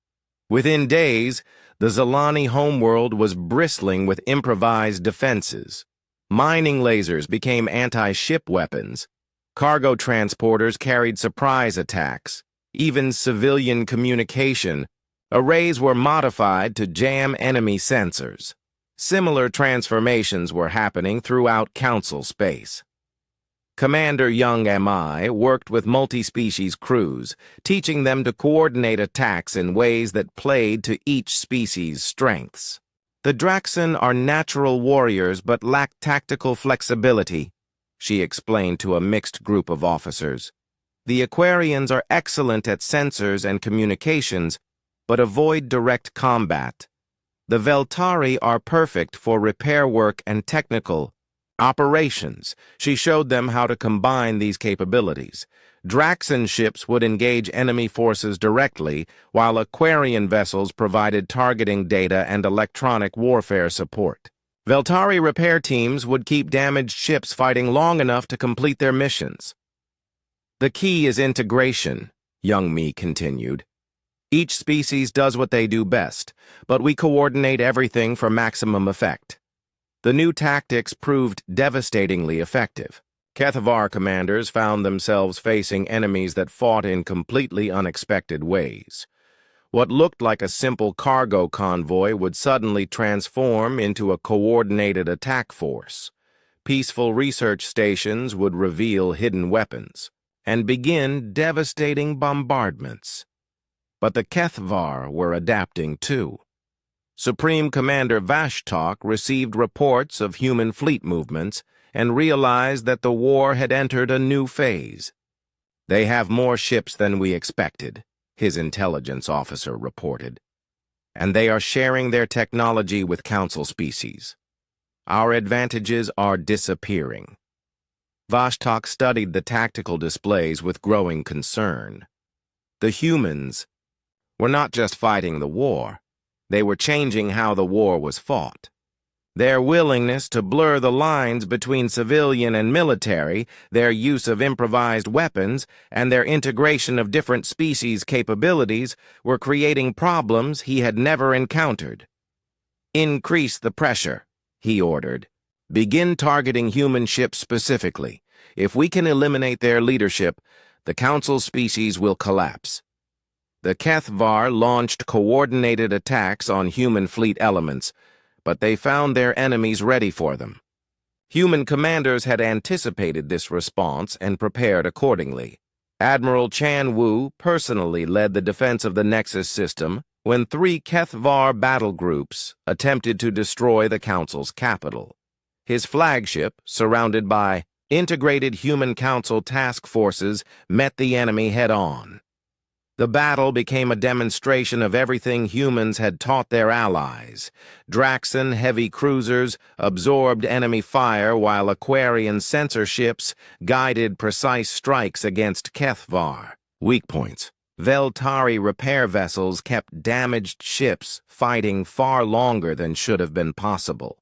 Within days, the Zilani homeworld was bristling with improvised defenses. Mining lasers became anti-ship weapons. Cargo transporters carried surprise attacks. Even civilian communication arrays were modified to jam enemy sensors. Similar transformations were happening throughout Council space. Commander Young Mi worked with multi-species crews, teaching them to coordinate attacks in ways that played to each species' strengths. The Draxan are natural warriors but lack tactical flexibility, she explained to a mixed group of officers. The Aquarians are excellent at sensors and communications, but avoid direct combat. The Veltari are perfect for repair work and technical operations. She showed them how to combine these capabilities. Draxan ships would engage enemy forces directly, while Aquarian vessels provided targeting data and electronic warfare support. Veltari repair teams would keep damaged ships fighting long enough to complete their missions. The key is integration, Young Mi continued. Each species does what they do best, but we coordinate everything for maximum effect. The new tactics proved devastatingly effective. Kethvar commanders found themselves facing enemies that fought in completely unexpected ways. What looked like a simple cargo convoy would suddenly transform into a coordinated attack force. Peaceful research stations would reveal hidden weapons and begin devastating bombardments. But the Kethvar were adapting too. Supreme Commander Vashtok received reports of human fleet movements and realized that the war had entered a new phase. They have more ships than we expected, his intelligence officer reported, and they are sharing their technology with Council species. Our advantages are disappearing. Vostok studied the tactical displays with growing concern. The humans were not just fighting the war, they were changing how the war was fought. Their willingness to blur the lines between civilian and military, their use of improvised weapons, and their integration of different species' capabilities were creating problems he had never encountered. "Increase the pressure," he ordered. "Begin targeting human ships specifically. If we can eliminate their leadership, the Council species will collapse." The Kethvar launched coordinated attacks on human fleet elements, but they found their enemies ready for them. Human commanders had anticipated this response and prepared accordingly. Admiral Chan Wu personally led the defense of the Nexus system when 3 Kethvar battle groups attempted to destroy the Council's capital. His flagship, surrounded by integrated Human Council task forces, met the enemy head-on. The battle became a demonstration of everything humans had taught their allies. Draxan heavy cruisers absorbed enemy fire while Aquarian sensor ships guided precise strikes against Kethvar. Weak points. Veltari repair vessels kept damaged ships fighting far longer than should have been possible.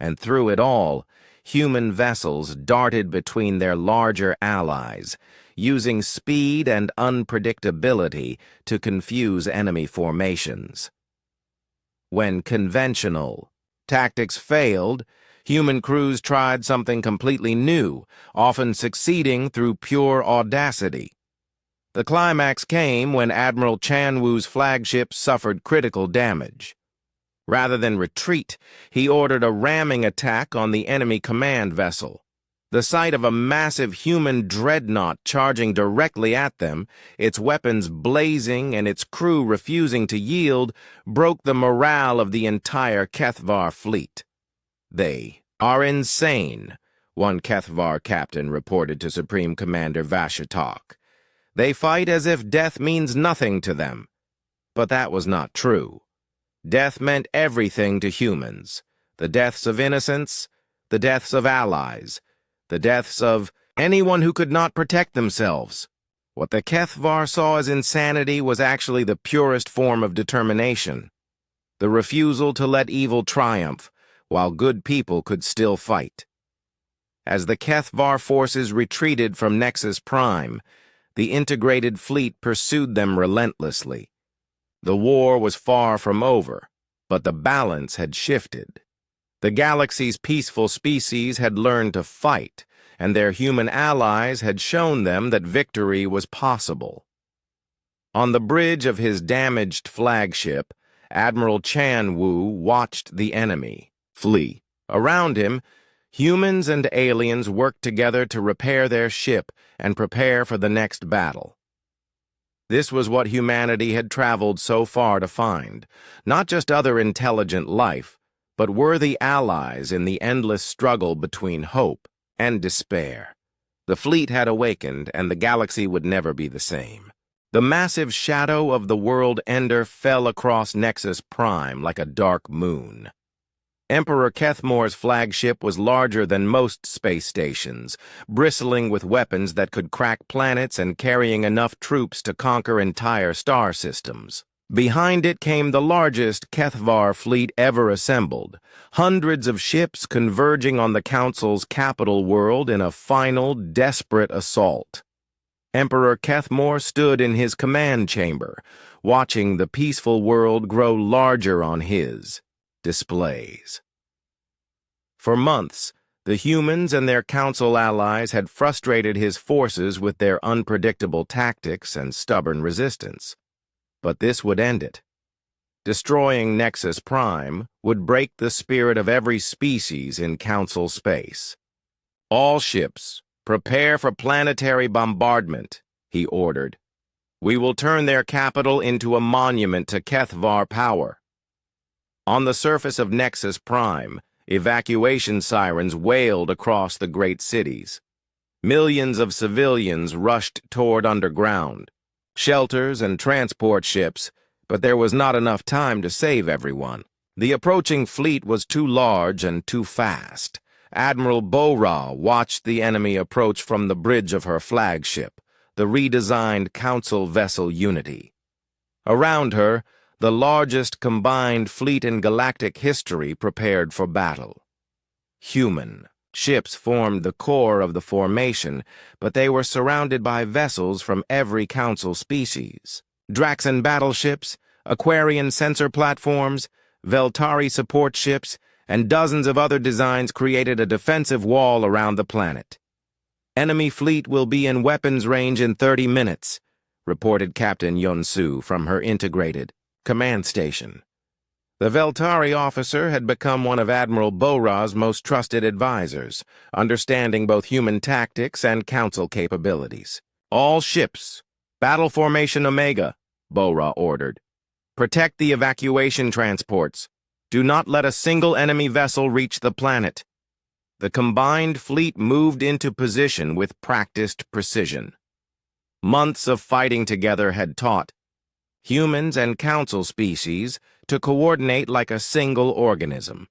And through it all, human vessels darted between their larger allies, using speed and unpredictability to confuse enemy formations. When conventional tactics failed, human crews tried something completely new, often succeeding through pure audacity. The climax came when Admiral Chan Wu's flagship suffered critical damage. Rather than retreat, he ordered a ramming attack on the enemy command vessel. The sight of a massive human dreadnought charging directly at them, its weapons blazing and its crew refusing to yield, broke the morale of the entire Kethvar fleet. "They are insane," one Kethvar captain reported to Supreme Commander Vashatok. "They fight as if death means nothing to them." But that was not true. Death meant everything to humans. The deaths of innocents, the deaths of allies, the deaths of anyone who could not protect themselves. What the Kethvar saw as insanity was actually the purest form of determination, the refusal to let evil triumph while good people could still fight. As the Kethvar forces retreated from Nexus Prime, the integrated fleet pursued them relentlessly. The war was far from over, but the balance had shifted. The galaxy's peaceful species had learned to fight, and their human allies had shown them that victory was possible. On the bridge of his damaged flagship, Admiral Chan Wu watched the enemy flee. Around him, humans and aliens worked together to repair their ship and prepare for the next battle. This was what humanity had traveled so far to find, not just other intelligent life, but worthy allies in the endless struggle between hope and despair. The fleet had awakened, and the galaxy would never be the same. The massive shadow of the world ender fell across Nexus Prime like a dark moon. Emperor Kethmor's flagship was larger than most space stations, bristling with weapons that could crack planets and carrying enough troops to conquer entire star systems. Behind it came the largest Kethvar fleet ever assembled, hundreds of ships converging on the Council's capital world in a final, desperate assault. Emperor Kethmor stood in his command chamber, watching the peaceful world grow larger on his displays. For months, the humans and their Council allies had frustrated his forces with their unpredictable tactics and stubborn resistance. But this would end it. Destroying Nexus Prime would break the spirit of every species in Council space. "All ships, prepare for planetary bombardment," he ordered. "We will turn their capital into a monument to Kethvar power." On the surface of Nexus Prime, evacuation sirens wailed across the great cities. Millions of civilians rushed toward underground shelters and transport ships, but there was not enough time to save everyone. The approaching fleet was too large and too fast. Admiral Bora watched the enemy approach from the bridge of her flagship, the redesigned Council vessel Unity. Around her, the largest combined fleet in galactic history prepared for battle. Human ships formed the core of the formation, but they were surrounded by vessels from every Council species. Draxan battleships, Aquarian sensor platforms, Veltari support ships, and dozens of other designs created a defensive wall around the planet. "Enemy fleet will be in weapons range in 30 minutes, reported Captain Yunsu from her integrated command station. The Veltari officer had become one of Admiral Bora's most trusted advisors, understanding both human tactics and Council capabilities. "All ships, battle formation Omega," Bora ordered. "Protect the evacuation transports. Do not let a single enemy vessel reach the planet." The combined fleet moved into position with practiced precision. Months of fighting together had taught humans and Council species to coordinate like a single organism.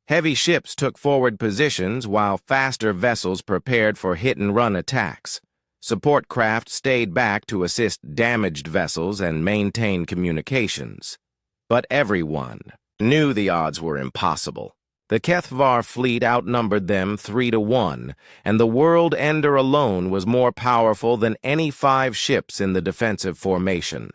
Heavy ships took forward positions while faster vessels prepared for hit-and-run attacks. Support craft stayed back to assist damaged vessels and maintain communications. But everyone knew the odds were impossible. The Kethvar fleet outnumbered them 3-1, and the World Ender alone was more powerful than any 5 ships in the defensive formation.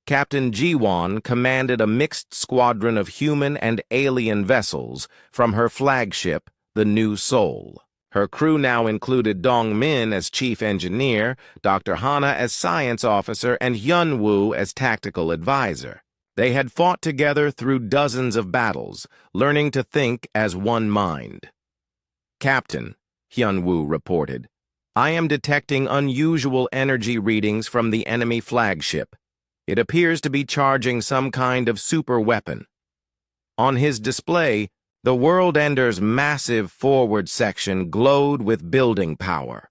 Captain Jiwon commanded a mixed squadron of human and alien vessels from her flagship, the New Soul. Her crew now included Dong Min as chief engineer, Dr. Hana as science officer, and Hyun Woo as tactical advisor. They had fought together through dozens of battles, learning to think as one mind. "Captain," Hyun Woo reported, "I am detecting unusual energy readings from the enemy flagship. It appears to be charging some kind of super weapon." On his display, the World Ender's massive forward section glowed with building power.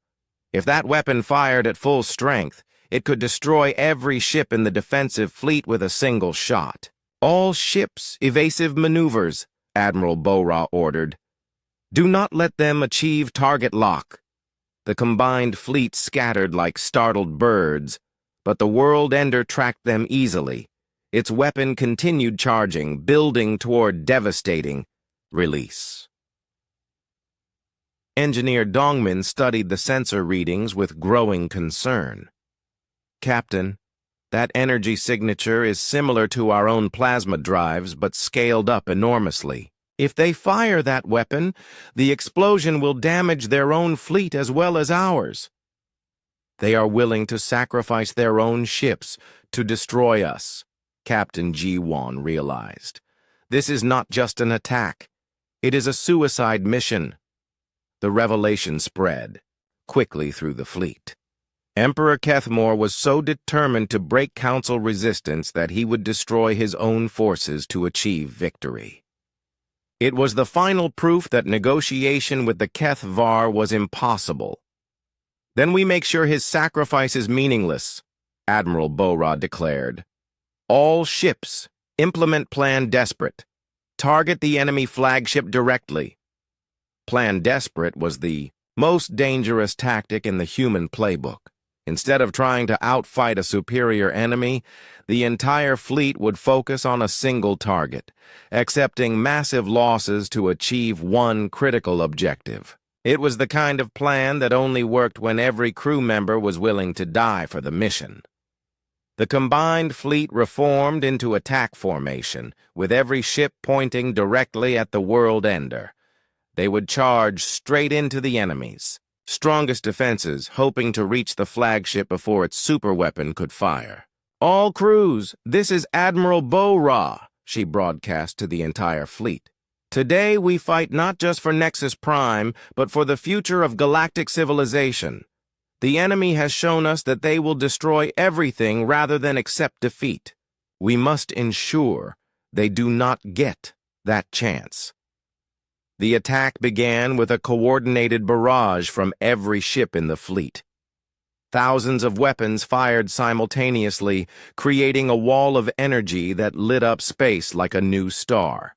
If that weapon fired at full strength, it could destroy every ship in the defensive fleet with a single shot. "All ships, evasive maneuvers," Admiral Bora ordered. "Do not let them achieve target lock." The combined fleet scattered like startled birds, but the World Ender tracked them easily. Its weapon continued charging, building toward devastating release. Engineer Dongmin studied the sensor readings with growing concern. "Captain, that energy signature is similar to our own plasma drives, but scaled up enormously. If they fire that weapon, the explosion will damage their own fleet as well as ours. They are willing to sacrifice their own ships to destroy us," Captain Ji-won realized. "This is not just an attack. It is a suicide mission." The revelation spread quickly through the fleet. Emperor Kethmore was so determined to break Council resistance that he would destroy his own forces to achieve victory. It was the final proof that negotiation with the Kethvar was impossible. "Then we make sure his sacrifice is meaningless," Admiral Bora declared. "All ships, implement Plan Desperate. Target the enemy flagship directly." Plan Desperate was the most dangerous tactic in the human playbook. Instead of trying to outfight a superior enemy, the entire fleet would focus on a single target, accepting massive losses to achieve one critical objective. It was the kind of plan that only worked when every crew member was willing to die for the mission. The combined fleet reformed into attack formation, with every ship pointing directly at the World Ender. They would charge straight into the enemy's strongest defenses, hoping to reach the flagship before its superweapon could fire. "All crews, this is Admiral Bora," she broadcast to the entire fleet. "Today we fight not just for Nexus Prime, but for the future of galactic civilization. The enemy has shown us that they will destroy everything rather than accept defeat. We must ensure they do not get that chance." The attack began with a coordinated barrage from every ship in the fleet. Thousands of weapons fired simultaneously, creating a wall of energy that lit up space like a new star.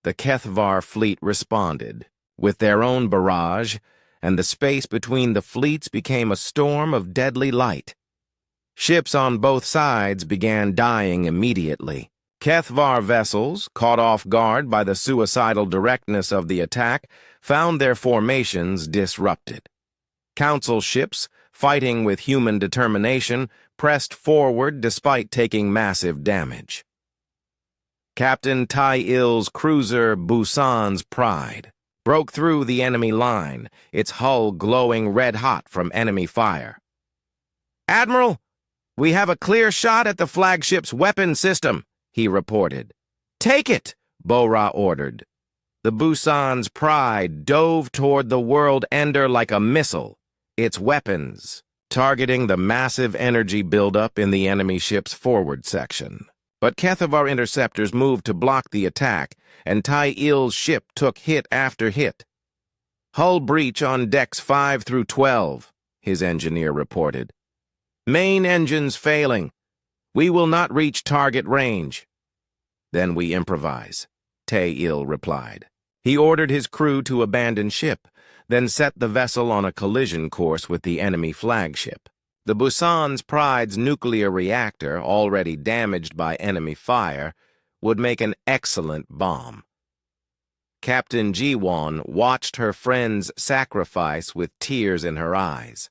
The Kethvar fleet responded, with their own barrage, and the space between the fleets became a storm of deadly light. Ships on both sides began dying immediately. Kethvar vessels, caught off guard by the suicidal directness of the attack, found their formations disrupted. Council ships, fighting with human determination, pressed forward despite taking massive damage. Captain Tai Il's cruiser Busan's Pride broke through the enemy line, its hull glowing red-hot from enemy fire. "Admiral, we have a clear shot at the flagship's weapon system," he reported. "Take it," Bora ordered. The Busan's Pride dove toward the world ender like a missile, its weapons targeting the massive energy buildup in the enemy ship's forward section. But Kethavar interceptors moved to block the attack, and Tai Il's ship took hit after hit. "Hull breach on decks 5 through 12, his engineer reported. "Main engines failing. We will not reach target range." "Then we improvise," Tai Il replied. He ordered his crew to abandon ship, then set the vessel on a collision course with the enemy flagship. The Busan's Pride's nuclear reactor, already damaged by enemy fire, would make an excellent bomb. Captain Jiwon watched her friend's sacrifice with tears in her eyes.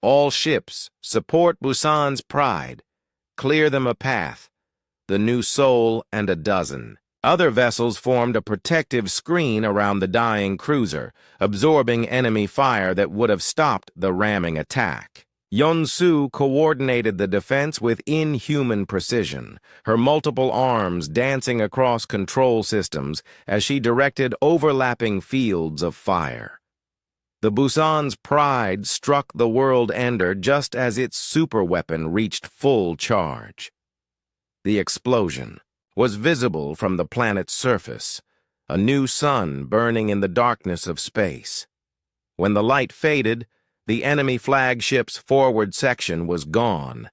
"All ships, support Busan's Pride. Clear them a path. The New Soul and a dozen." Other vessels formed a protective screen around the dying cruiser, absorbing enemy fire that would have stopped the ramming attack. Yonsu coordinated the defense with inhuman precision, her multiple arms dancing across control systems as she directed overlapping fields of fire. The Busan's Pride struck the world ender just as its superweapon reached full charge. The explosion was visible from the planet's surface, a new sun burning in the darkness of space. When the light faded, the enemy flagship's forward section was gone,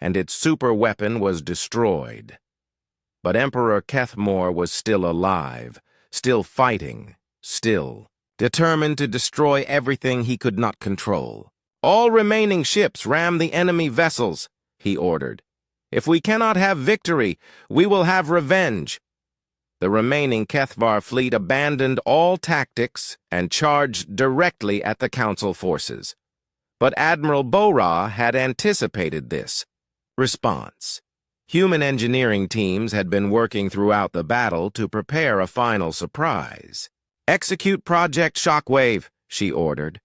and its superweapon was destroyed. But Emperor Kethmor was still alive, still fighting, still determined to destroy everything he could not control. "All remaining ships ram the enemy vessels," he ordered. "If we cannot have victory, we will have revenge." The remaining Kethvar fleet abandoned all tactics and charged directly at the Council forces. But Admiral Bora had anticipated this. Response: human engineering teams had been working throughout the battle to prepare a final surprise. "Execute Project Shockwave," she ordered.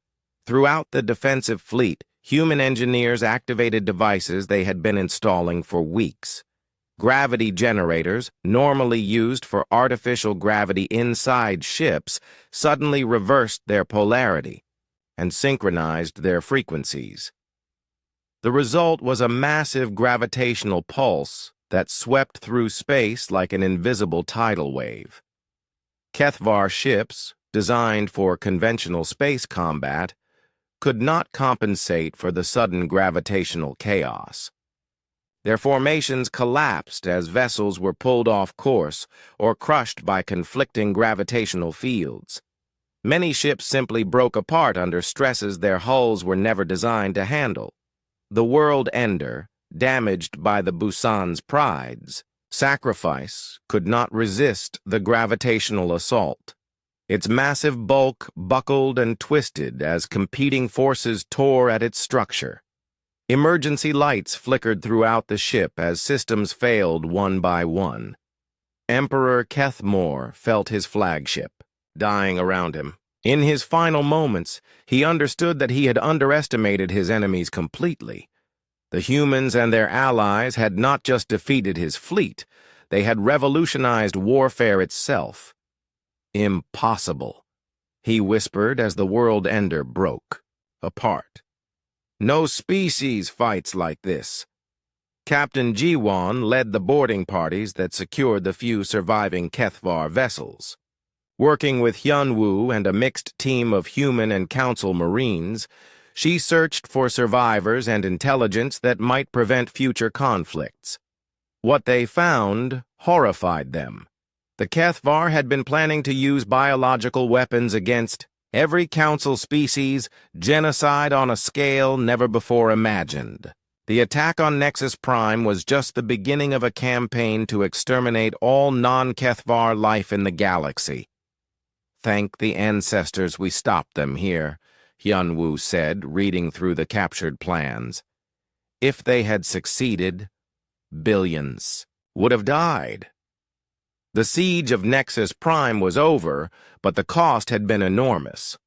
Throughout the defensive fleet, human engineers activated devices they had been installing for weeks. Gravity generators, normally used for artificial gravity inside ships, suddenly reversed their polarity and synchronized their frequencies. The result was a massive gravitational pulse that swept through space like an invisible tidal wave. Kethvar ships, designed for conventional space combat, could not compensate for the sudden gravitational chaos. Their formations collapsed as vessels were pulled off course or crushed by conflicting gravitational fields. Many ships simply broke apart under stresses their hulls were never designed to handle. The world ender, damaged by the Busan's Pride's sacrifice, could not resist the gravitational assault. Its massive bulk buckled and twisted as competing forces tore at its structure. Emergency lights flickered throughout the ship as systems failed one by one. Emperor Kethmor felt his flagship dying around him. In his final moments, he understood that he had underestimated his enemies completely. The humans and their allies had not just defeated his fleet, they had revolutionized warfare itself. "Impossible," he whispered as the world ender broke apart. "No species fights like this." Captain Jiwon led the boarding parties that secured the few surviving Kethvar vessels. Working with Hyunwoo and a mixed team of human and council marines, she searched for survivors and intelligence that might prevent future conflicts. What they found horrified them. The Kethvar had been planning to use biological weapons against every council species, genocide on a scale never before imagined. The attack on Nexus Prime was just the beginning of a campaign to exterminate all non-Kethvar life in the galaxy. "Thank the ancestors we stopped them here," Hyun-woo said, reading through the captured plans. "If they had succeeded, billions would have died." The siege of Nexus Prime was over, but the cost had been enormous.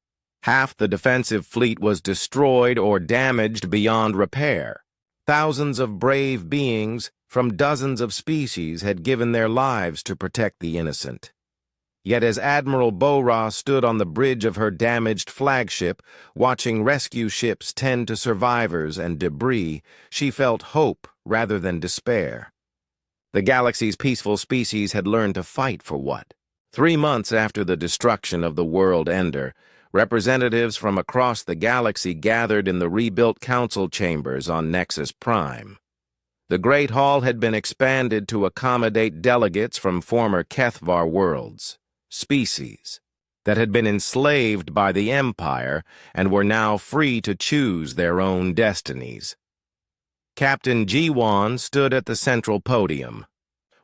Half the defensive fleet was destroyed or damaged beyond repair. Thousands of brave beings from dozens of species had given their lives to protect the innocent. Yet as Admiral Bo-Ra stood on the bridge of her damaged flagship, watching rescue ships tend to survivors and debris, she felt hope rather than despair. The galaxy's peaceful species had learned to fight for what? 3 months after the destruction of the world Ender, representatives from across the galaxy gathered in the rebuilt council chambers on Nexus Prime. The Great Hall had been expanded to accommodate delegates from former Kethvar worlds, species that had been enslaved by the Empire and were now free to choose their own destinies. Captain Ji-won stood at the central podium,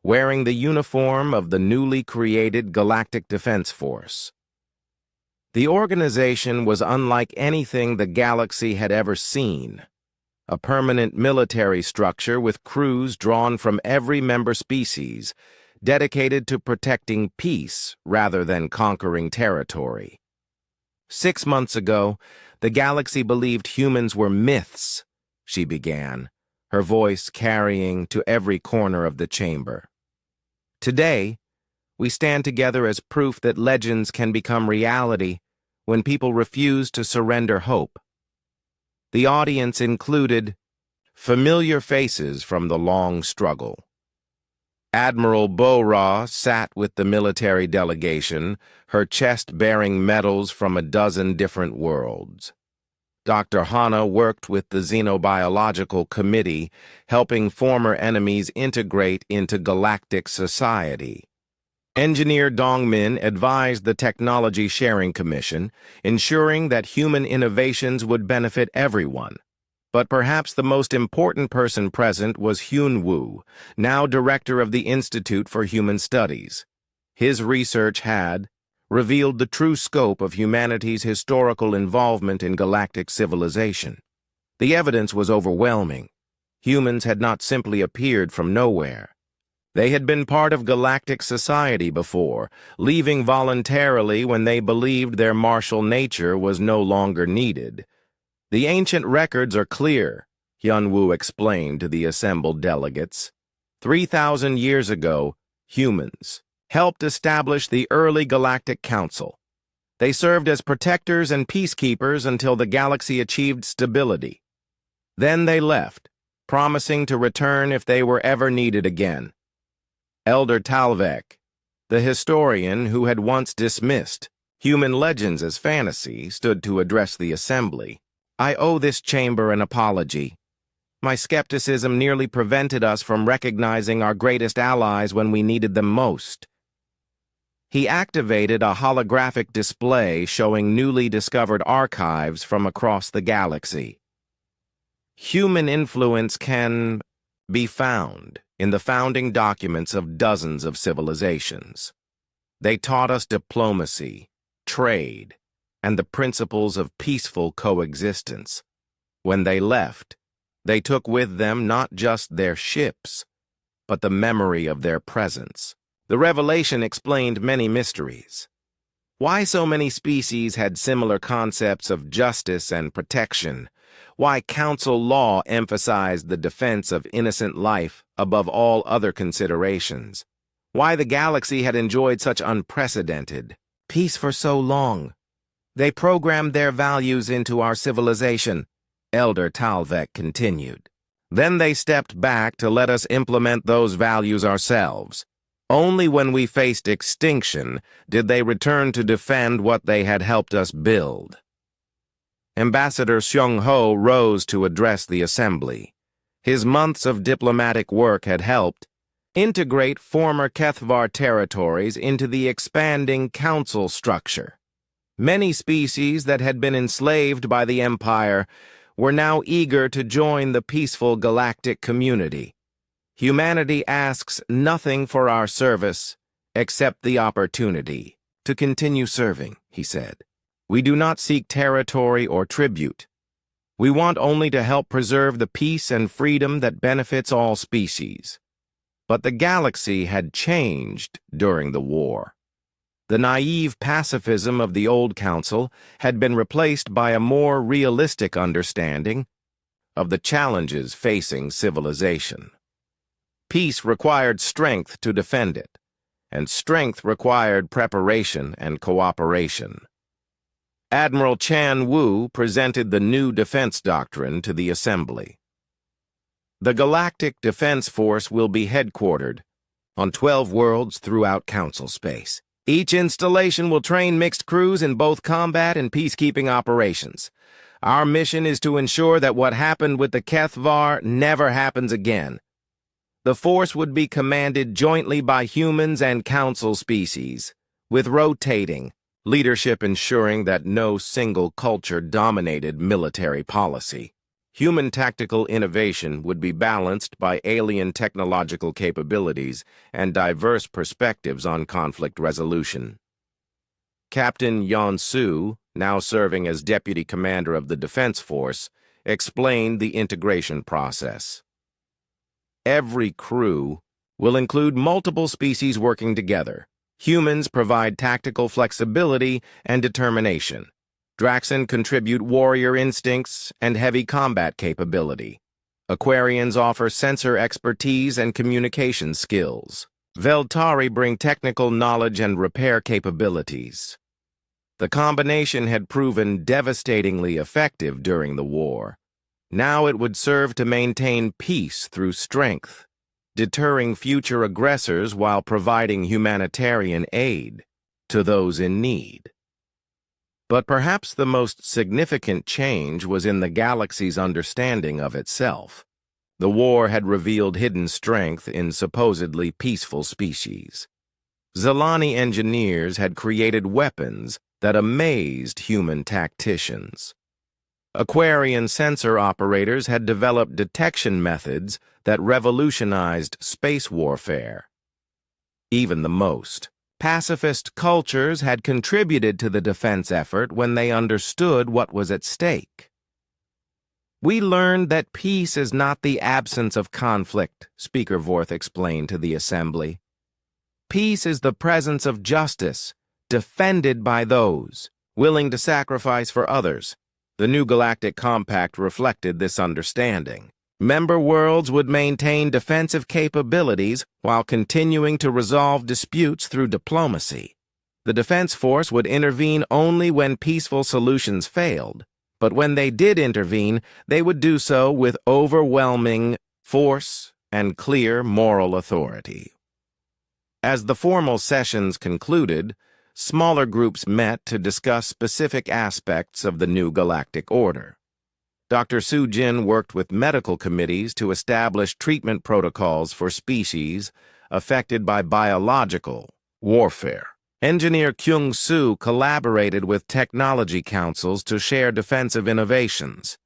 wearing the uniform of the newly created Galactic Defense Force. The organization was unlike anything the galaxy had ever seen, a permanent military structure with crews drawn from every member species, dedicated to protecting peace rather than conquering territory. 6 months ago, the galaxy believed humans were myths, she began, her voice carrying to every corner of the chamber. Today, we stand together as proof that legends can become reality when people refuse to surrender hope. The audience included familiar faces from the long struggle. Admiral Bo-Ra sat with the military delegation, her chest bearing medals from a dozen different worlds. Dr. Hana worked with the Xenobiological Committee, helping former enemies integrate into galactic society. Engineer Dongmin advised the Technology Sharing Commission, ensuring that human innovations would benefit everyone. But perhaps the most important person present was Hyun-woo, now director of the Institute for Human Studies. His research had revealed the true scope of humanity's historical involvement in galactic civilization. The evidence was overwhelming. Humans had not simply appeared from nowhere. They had been part of galactic society before, leaving voluntarily when they believed their martial nature was no longer needed. "The ancient records are clear," Hyun-woo explained to the assembled delegates. 3,000 years ago, humans helped establish the early Galactic Council. They served as protectors and peacekeepers until the galaxy achieved stability. Then they left, promising to return if they were ever needed again. Elder Talvek, the historian who had once dismissed human legends as fantasy, stood to address the assembly. "I owe this chamber an apology. My skepticism nearly prevented us from recognizing our greatest allies when we needed them most." He activated a holographic display showing newly discovered archives from across the galaxy. Human influence can be found in the founding documents of dozens of civilizations. They taught us diplomacy, trade, and the principles of peaceful coexistence. When they left, they took with them not just their ships, but the memory of their presence. The revelation explained many mysteries. Why so many species had similar concepts of justice and protection, why council law emphasized the defense of innocent life above all other considerations, why the galaxy had enjoyed such unprecedented peace for so long. They programmed their values into our civilization, Elder Talvek continued. Then they stepped back to let us implement those values ourselves. Only when we faced extinction did they return to defend what they had helped us build. Ambassador Seung-ho rose to address the assembly. His months of diplomatic work had helped, integrate former Kethvar territories into the expanding council structure. Many species that had been enslaved by the Empire were now eager to join the peaceful galactic community. Humanity asks nothing for our service except the opportunity to continue serving, he said. We do not seek territory or tribute. We want only to help preserve the peace and freedom that benefits all species. But the galaxy had changed during the war. The naive pacifism of the old council had been replaced by a more realistic understanding of the challenges facing civilization. Peace required strength to defend it, and strength required preparation and cooperation. Admiral Chan Wu presented the new defense doctrine to the Assembly. The Galactic Defense Force will be headquartered on 12 worlds throughout Council space. Each installation will train mixed crews in both combat and peacekeeping operations. Our mission is to ensure that what happened with the Kethvar never happens again. The force would be commanded jointly by humans and council species, with rotating leadership ensuring that no single culture dominated military policy. Human tactical innovation would be balanced by alien technological capabilities and diverse perspectives on conflict resolution. Captain Yon Su, now serving as Deputy Commander of the Defense Force, explained the integration process. Every crew will include multiple species working together. Humans provide tactical flexibility and determination. Draxan contribute warrior instincts and heavy combat capability. Aquarians offer sensor expertise and communication skills. Veltari bring technical knowledge and repair capabilities. The combination had proven devastatingly effective during the war. Now it would serve to maintain peace through strength, deterring future aggressors while providing humanitarian aid to those in need. But perhaps the most significant change was in the galaxy's understanding of itself. The war had revealed hidden strength in supposedly peaceful species. Zelani engineers had created weapons that amazed human tacticians. Aquarian sensor operators had developed detection methods that revolutionized space warfare. Even the most pacifist cultures had contributed to the defense effort when they understood what was at stake. We learned that peace is not the absence of conflict, Speaker Vorth explained to the Assembly. Peace is the presence of justice, defended by those willing to sacrifice for others. The new Galactic Compact reflected this understanding. Member worlds would maintain defensive capabilities while continuing to resolve disputes through diplomacy. The Defense Force would intervene only when peaceful solutions failed, but when they did intervene, they would do so with overwhelming force and clear moral authority. As the formal sessions concluded, smaller groups met to discuss specific aspects of the new galactic order. Dr. Su Jin worked with medical committees to establish treatment protocols for species affected by biological warfare. Engineer Kyung Soo collaborated with technology councils to share defensive innovations.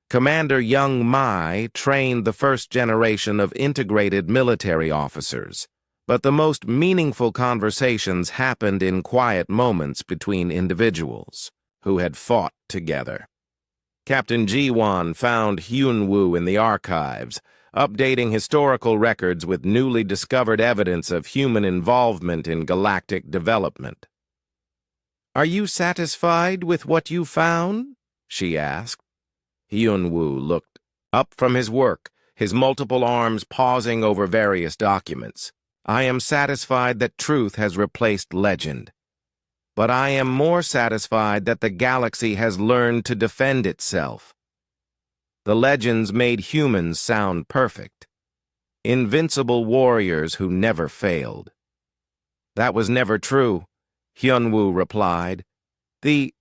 Commander Young Mai trained the first generation of integrated military officers. But the most meaningful conversations happened in quiet moments between individuals who had fought together. Captain Ji-Wan found Hyun-Woo in the archives, updating historical records with newly discovered evidence of human involvement in galactic development. "Are you satisfied with what you found?" she asked. Hyun-Woo looked up from his work, his multiple arms pausing over various documents. "I am satisfied that truth has replaced legend. But I am more satisfied that the galaxy has learned to defend itself. The legends made humans sound perfect. Invincible warriors who never failed." "That was never true," Hyun-Woo replied. "The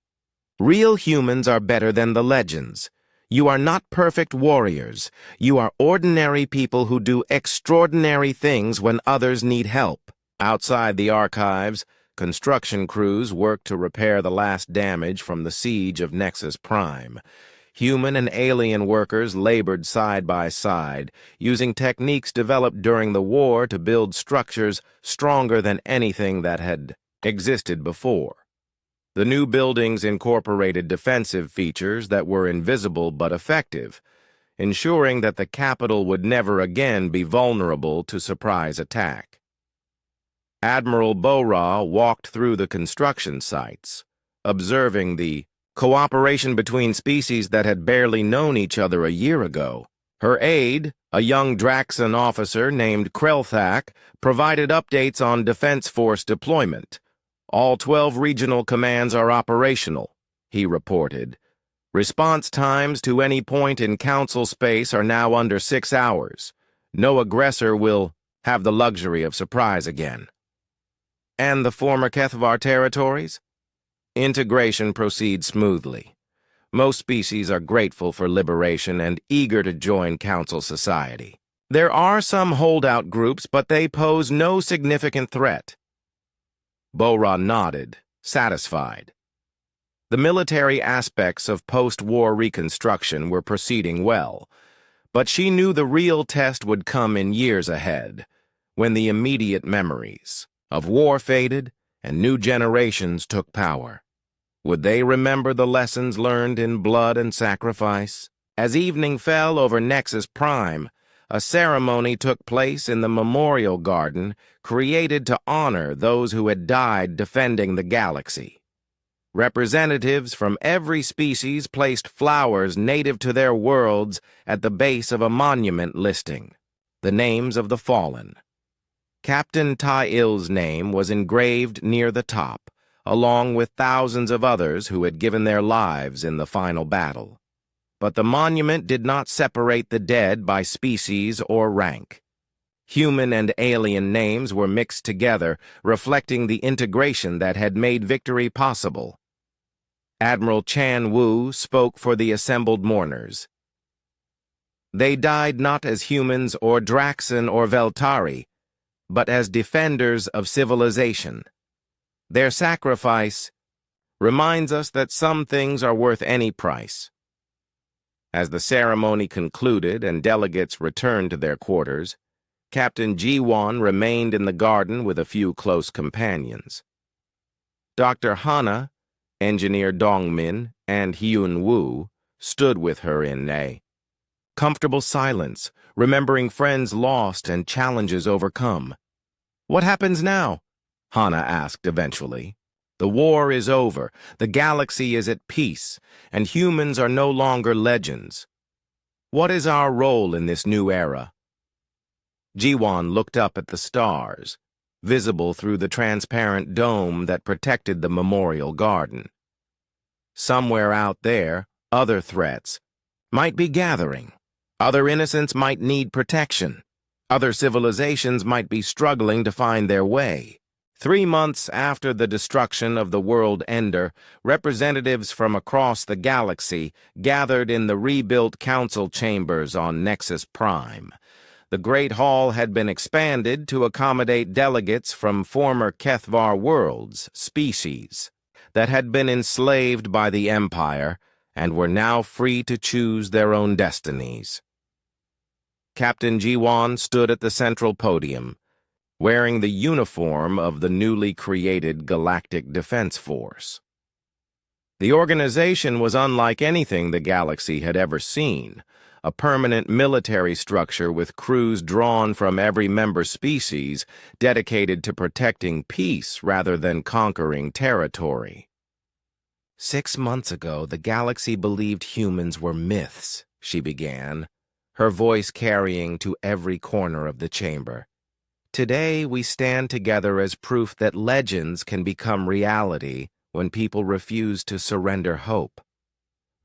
real humans are better than the legends. You are not perfect warriors. You are ordinary people who do extraordinary things when others need help. Outside the archives, construction crews worked to repair the last damage from the siege of Nexus Prime. Human and alien workers labored side by side, using techniques developed during the war to build structures stronger than anything that had existed before. The new buildings incorporated defensive features that were invisible but effective, ensuring that the capital would never again be vulnerable to surprise attack. Admiral Bora walked through the construction sites, observing the cooperation between species that had barely known each other a year ago. Her aide, a young Draxan officer named Krelthak, provided updates on Defense Force deployment. All 12 regional commands are operational, he reported. Response times to any point in Council space are now under 6 hours. No aggressor will have the luxury of surprise again. And the former Kethvar territories? Integration proceeds smoothly. Most species are grateful for liberation and eager to join Council society. There are some holdout groups, but they pose no significant threat. Bora nodded, satisfied. The military aspects of post-war reconstruction were proceeding well, but she knew the real test would come in years ahead, when the immediate memories of war faded and new generations took power. Would they remember the lessons learned in blood and sacrifice? As evening fell over Nexus Prime, a ceremony took place in the memorial garden created to honor those who had died defending the galaxy. Representatives from every species placed flowers native to their worlds at the base of a monument listing the names of the fallen. Captain Tai-Il's name was engraved near the top, along with thousands of others who had given their lives in the final battle. But the monument did not separate the dead by species or rank. Human and alien names were mixed together, reflecting the integration that had made victory possible. Admiral Chan Wu spoke for the assembled mourners. They died not as humans or Draxan or Veltari, but as defenders of civilization. Their sacrifice reminds us that some things are worth any price. As the ceremony concluded and delegates returned to their quarters, Captain Ji-Won remained in the garden with a few close companions. Dr. Hana, Engineer Dongmin, and Hyun Woo stood with her in a comfortable silence, remembering friends lost and challenges overcome. "What happens now?" Hana asked eventually. "The war is over, the galaxy is at peace, and humans are no longer legends. What is our role in this new era?" Ji-Won looked up at the stars, visible through the transparent dome that protected the memorial garden. Somewhere out there, other threats might be gathering. Other innocents might need protection. Other civilizations might be struggling to find their way. 3 months after the destruction of the world Ender, representatives from across the galaxy gathered in the rebuilt council chambers on Nexus Prime. The Great Hall had been expanded to accommodate delegates from former Kethvar worlds, species, that had been enslaved by the Empire and were now free to choose their own destinies. Captain Ji-Won stood at the central podium, wearing the uniform of the newly created Galactic Defense Force. The organization was unlike anything the galaxy had ever seen, a permanent military structure with crews drawn from every member species dedicated to protecting peace rather than conquering territory. 6 months ago, the galaxy believed humans were myths, she began, her voice carrying to every corner of the chamber. Today, we stand together as proof that legends can become reality when people refuse to surrender hope.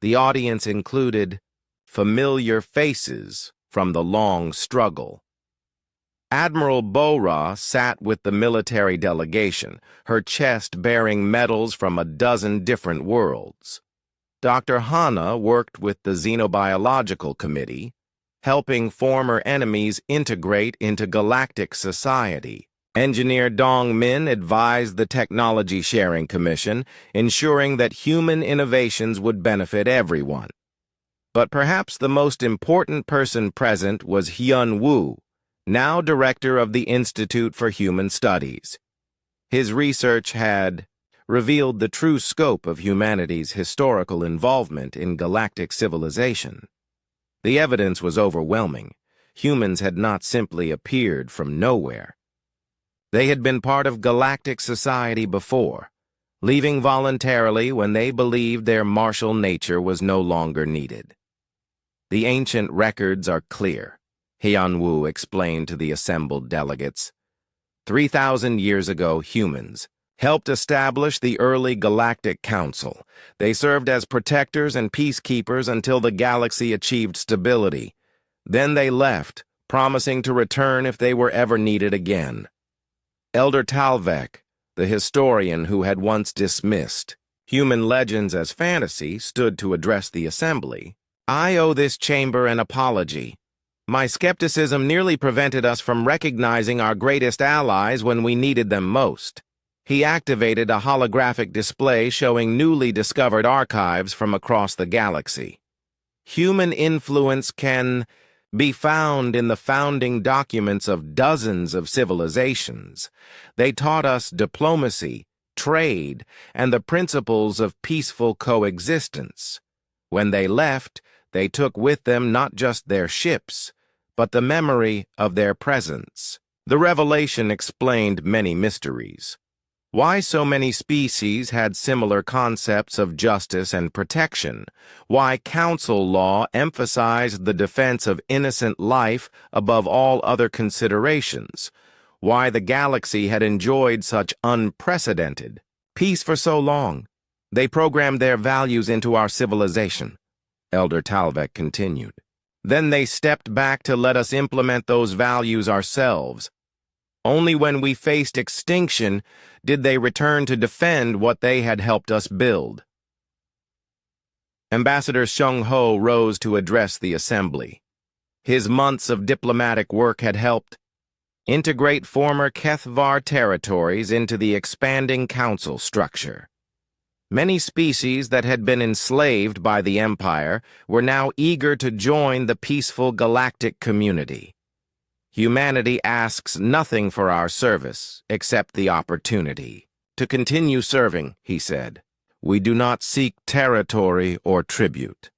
The audience included familiar faces from the long struggle. Admiral Bora sat with the military delegation, her chest bearing medals from a dozen different worlds. Dr. Hana worked with the Xenobiological Committee, helping former enemies integrate into galactic society. Engineer Dong Min advised the Technology Sharing Commission, ensuring that human innovations would benefit everyone. But perhaps the most important person present was Hyun Woo, now director of the Institute for Human Studies. His research had revealed the true scope of humanity's historical involvement in galactic civilization. The evidence was overwhelming. Humans had not simply appeared from nowhere. They had been part of galactic society before, leaving voluntarily when they believed their martial nature was no longer needed. The ancient records are clear, Hyun-woo explained to the assembled delegates. 3,000 years ago, humans helped establish the early Galactic Council. They served as protectors and peacekeepers until the galaxy achieved stability. Then they left, promising to return if they were ever needed again. Elder Talvek, the historian who had once dismissed human legends as fantasy, stood to address the assembly. I owe this chamber an apology. My skepticism nearly prevented us from recognizing our greatest allies when we needed them most. He activated a holographic display showing newly discovered archives from across the galaxy. Human influence can be found in the founding documents of dozens of civilizations. They taught us diplomacy, trade, and the principles of peaceful coexistence. When they left, they took with them not just their ships, but the memory of their presence. The revelation explained many mysteries. Why so many species had similar concepts of justice and protection, why council law emphasized the defense of innocent life above all other considerations, why the galaxy had enjoyed such unprecedented peace for so long. They programmed their values into our civilization, Elder Talvek continued. Then they stepped back to let us implement those values ourselves. Only when we faced extinction did they return to defend what they had helped us build. Ambassador Shung Ho rose to address the assembly. His months of diplomatic work had helped integrate former Kethvar territories into the expanding council structure. Many species that had been enslaved by the Empire were now eager to join the peaceful galactic community. Humanity asks nothing for our service except the opportunity to continue serving, he said. We do not seek territory or tribute.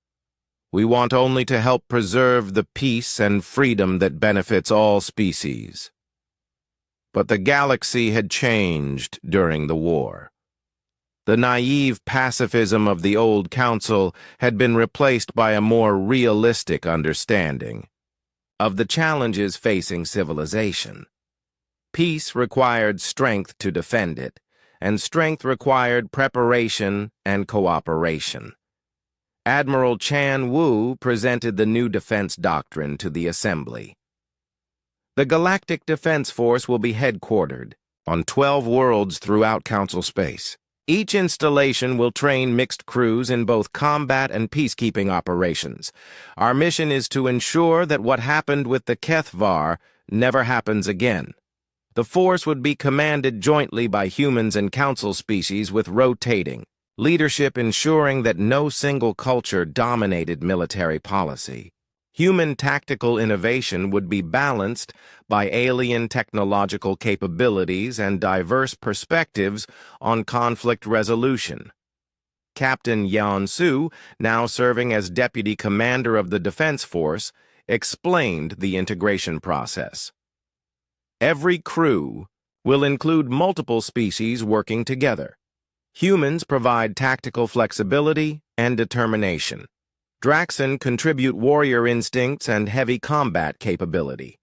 We want only to help preserve the peace and freedom that benefits all species. But the galaxy had changed during the war. The naive pacifism of the old council had been replaced by a more realistic understanding of the challenges facing civilization. Peace required strength to defend it, and strength required preparation and cooperation. Admiral Chan Wu presented the new defense doctrine to the assembly. The Galactic Defense Force will be headquartered on 12 worlds throughout Council space. Each installation will train mixed crews in both combat and peacekeeping operations. Our mission is to ensure that what happened with the Kethvar never happens again. The force would be commanded jointly by humans and council species with rotating leadership, ensuring that no single culture dominated military policy. Human tactical innovation would be balanced by alien technological capabilities and diverse perspectives on conflict resolution. Captain Yan Su, now serving as Deputy Commander of the Defense Force, explained the integration process. Every crew will include multiple species working together. Humans provide tactical flexibility and determination. Draxan contribute warrior instincts and heavy combat capability.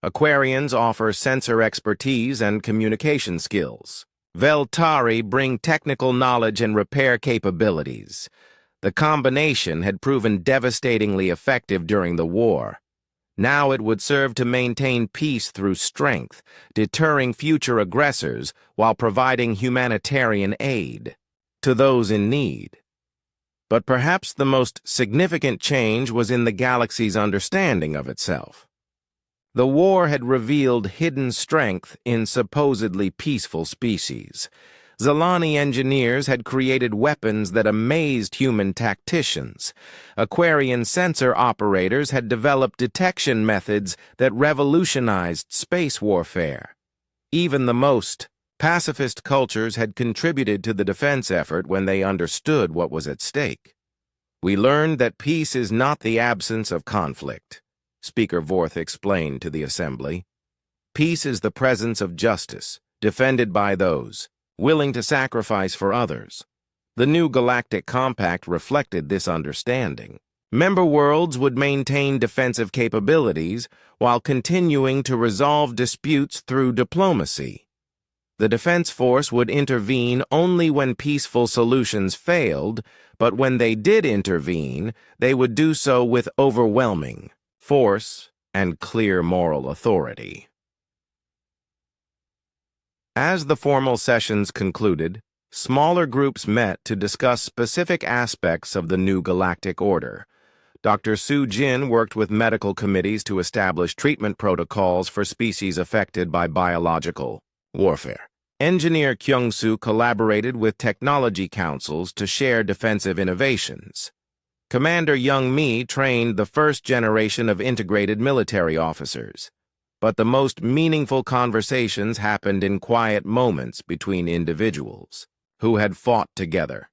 Aquarians offer sensor expertise and communication skills. Veltari bring technical knowledge and repair capabilities. The combination had proven devastatingly effective during the war. Now it would serve to maintain peace through strength, deterring future aggressors while providing humanitarian aid to those in need. But perhaps the most significant change was in the galaxy's understanding of itself. The war had revealed hidden strength in supposedly peaceful species. Zilani engineers had created weapons that amazed human tacticians. Aquarian sensor operators had developed detection methods that revolutionized space warfare. Even the most pacifist cultures had contributed to the defense effort when they understood what was at stake. We learned that peace is not the absence of conflict, Speaker Vorth explained to the assembly. Peace is the presence of justice, defended by those willing to sacrifice for others. The new Galactic Compact reflected this understanding. Member worlds would maintain defensive capabilities while continuing to resolve disputes through diplomacy. The Defense Force would intervene only when peaceful solutions failed, but when they did intervene, they would do so with overwhelming force and clear moral authority. As the formal sessions concluded, smaller groups met to discuss specific aspects of the new galactic order. Dr. Su Jin worked with medical committees to establish treatment protocols for species affected by biological warfare. Engineer Kyung-soo collaborated with technology councils to share defensive innovations. Commander Young-mi trained the first generation of integrated military officers. But the most meaningful conversations happened in quiet moments between individuals who had fought together.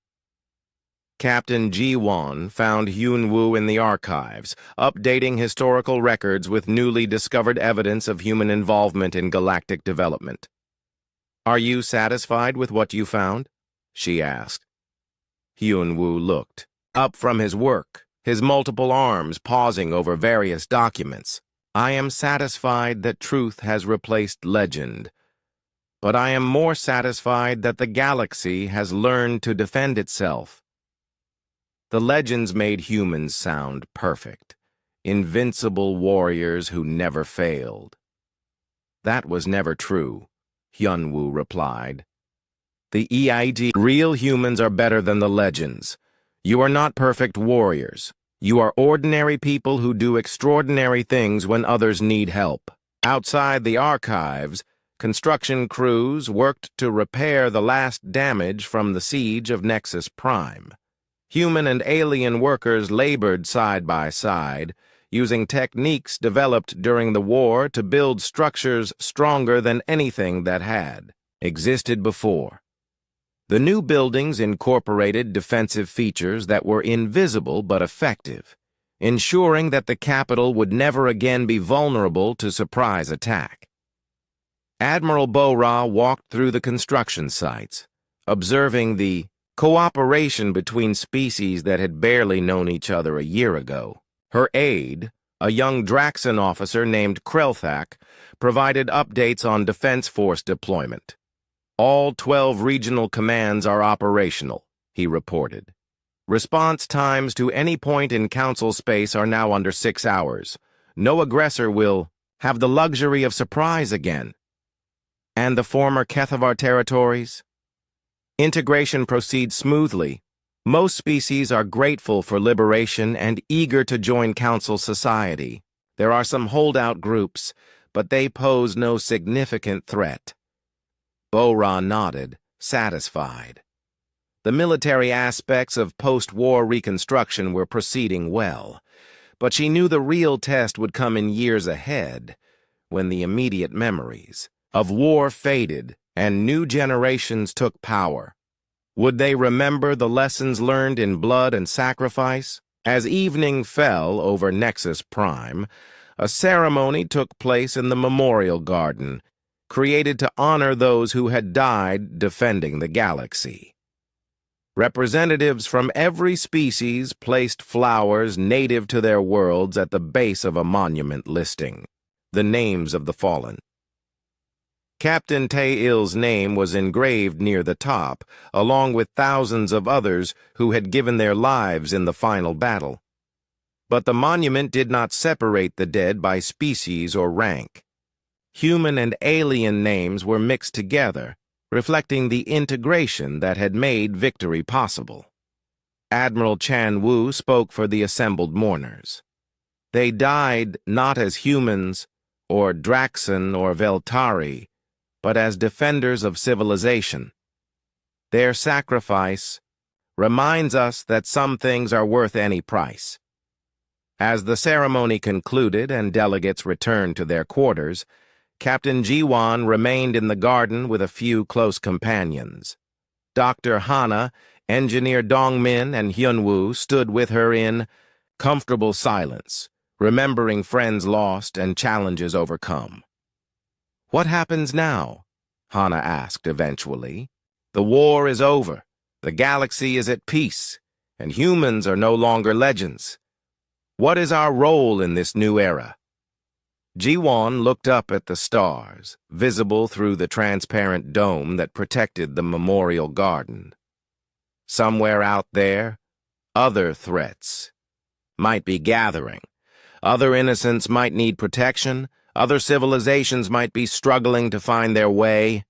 Captain Ji-won found Hyun-woo in the archives, updating historical records with newly discovered evidence of human involvement in galactic development. "Are you satisfied with what you found?" she asked. Hyun-woo looked up from his work, his multiple arms pausing over various documents. "I am satisfied that truth has replaced legend, but I am more satisfied that the galaxy has learned to defend itself." The legends made humans sound perfect, invincible warriors who never failed. "That was never true," Hyun-woo replied. "The EID real humans are better than the legends. You are not perfect warriors. You are ordinary people who do extraordinary things when others need help." Outside the archives, construction crews worked to repair the last damage from the siege of Nexus Prime. Human and alien workers labored side by side, using techniques developed during the war to build structures stronger than anything that had existed before. The new buildings incorporated defensive features that were invisible but effective, ensuring that the capital would never again be vulnerable to surprise attack. Admiral Bo-Ra walked through the construction sites, observing the cooperation between species that had barely known each other a year ago. Her aide, a young Draxan officer named Krelthak, provided updates on Defense Force deployment. "All 12 regional commands are operational," he reported. "Response times to any point in Council space are now under 6 hours. No aggressor will have the luxury of surprise again." "And the former Kethavar territories?" "Integration proceeds smoothly. Most species are grateful for liberation and eager to join Council society. There are some holdout groups, but they pose no significant threat." Bo-Ra nodded, satisfied. The military aspects of post-war reconstruction were proceeding well, but she knew the real test would come in years ahead, when the immediate memories of war faded and new generations took power. Would they remember the lessons learned in blood and sacrifice? As evening fell over Nexus Prime, a ceremony took place in the Memorial Garden, created to honor those who had died defending the galaxy. Representatives from every species placed flowers native to their worlds at the base of a monument listing the names of the fallen. Captain Tae-il's name was engraved near the top, along with thousands of others who had given their lives in the final battle. But the monument did not separate the dead by species or rank. Human and alien names were mixed together, reflecting the integration that had made victory possible. Admiral Chan Wu spoke for the assembled mourners. They died not as humans, or Draxan or Veltari, but as defenders of civilization. Their sacrifice reminds us that some things are worth any price. As the ceremony concluded and delegates returned to their quarters, Captain Jiwan remained in the garden with a few close companions. Dr. Hana, Engineer Dongmin, and Hyunwoo stood with her in comfortable silence, remembering friends lost and challenges overcome. "What happens now?" Hana asked eventually. "The war is over, the galaxy is at peace, and humans are no longer legends. What is our role in this new era?" Jiwon looked up at the stars, visible through the transparent dome that protected the memorial garden. Somewhere out there, other threats might be gathering. Other innocents might need protection. Other civilizations might be struggling to find their way.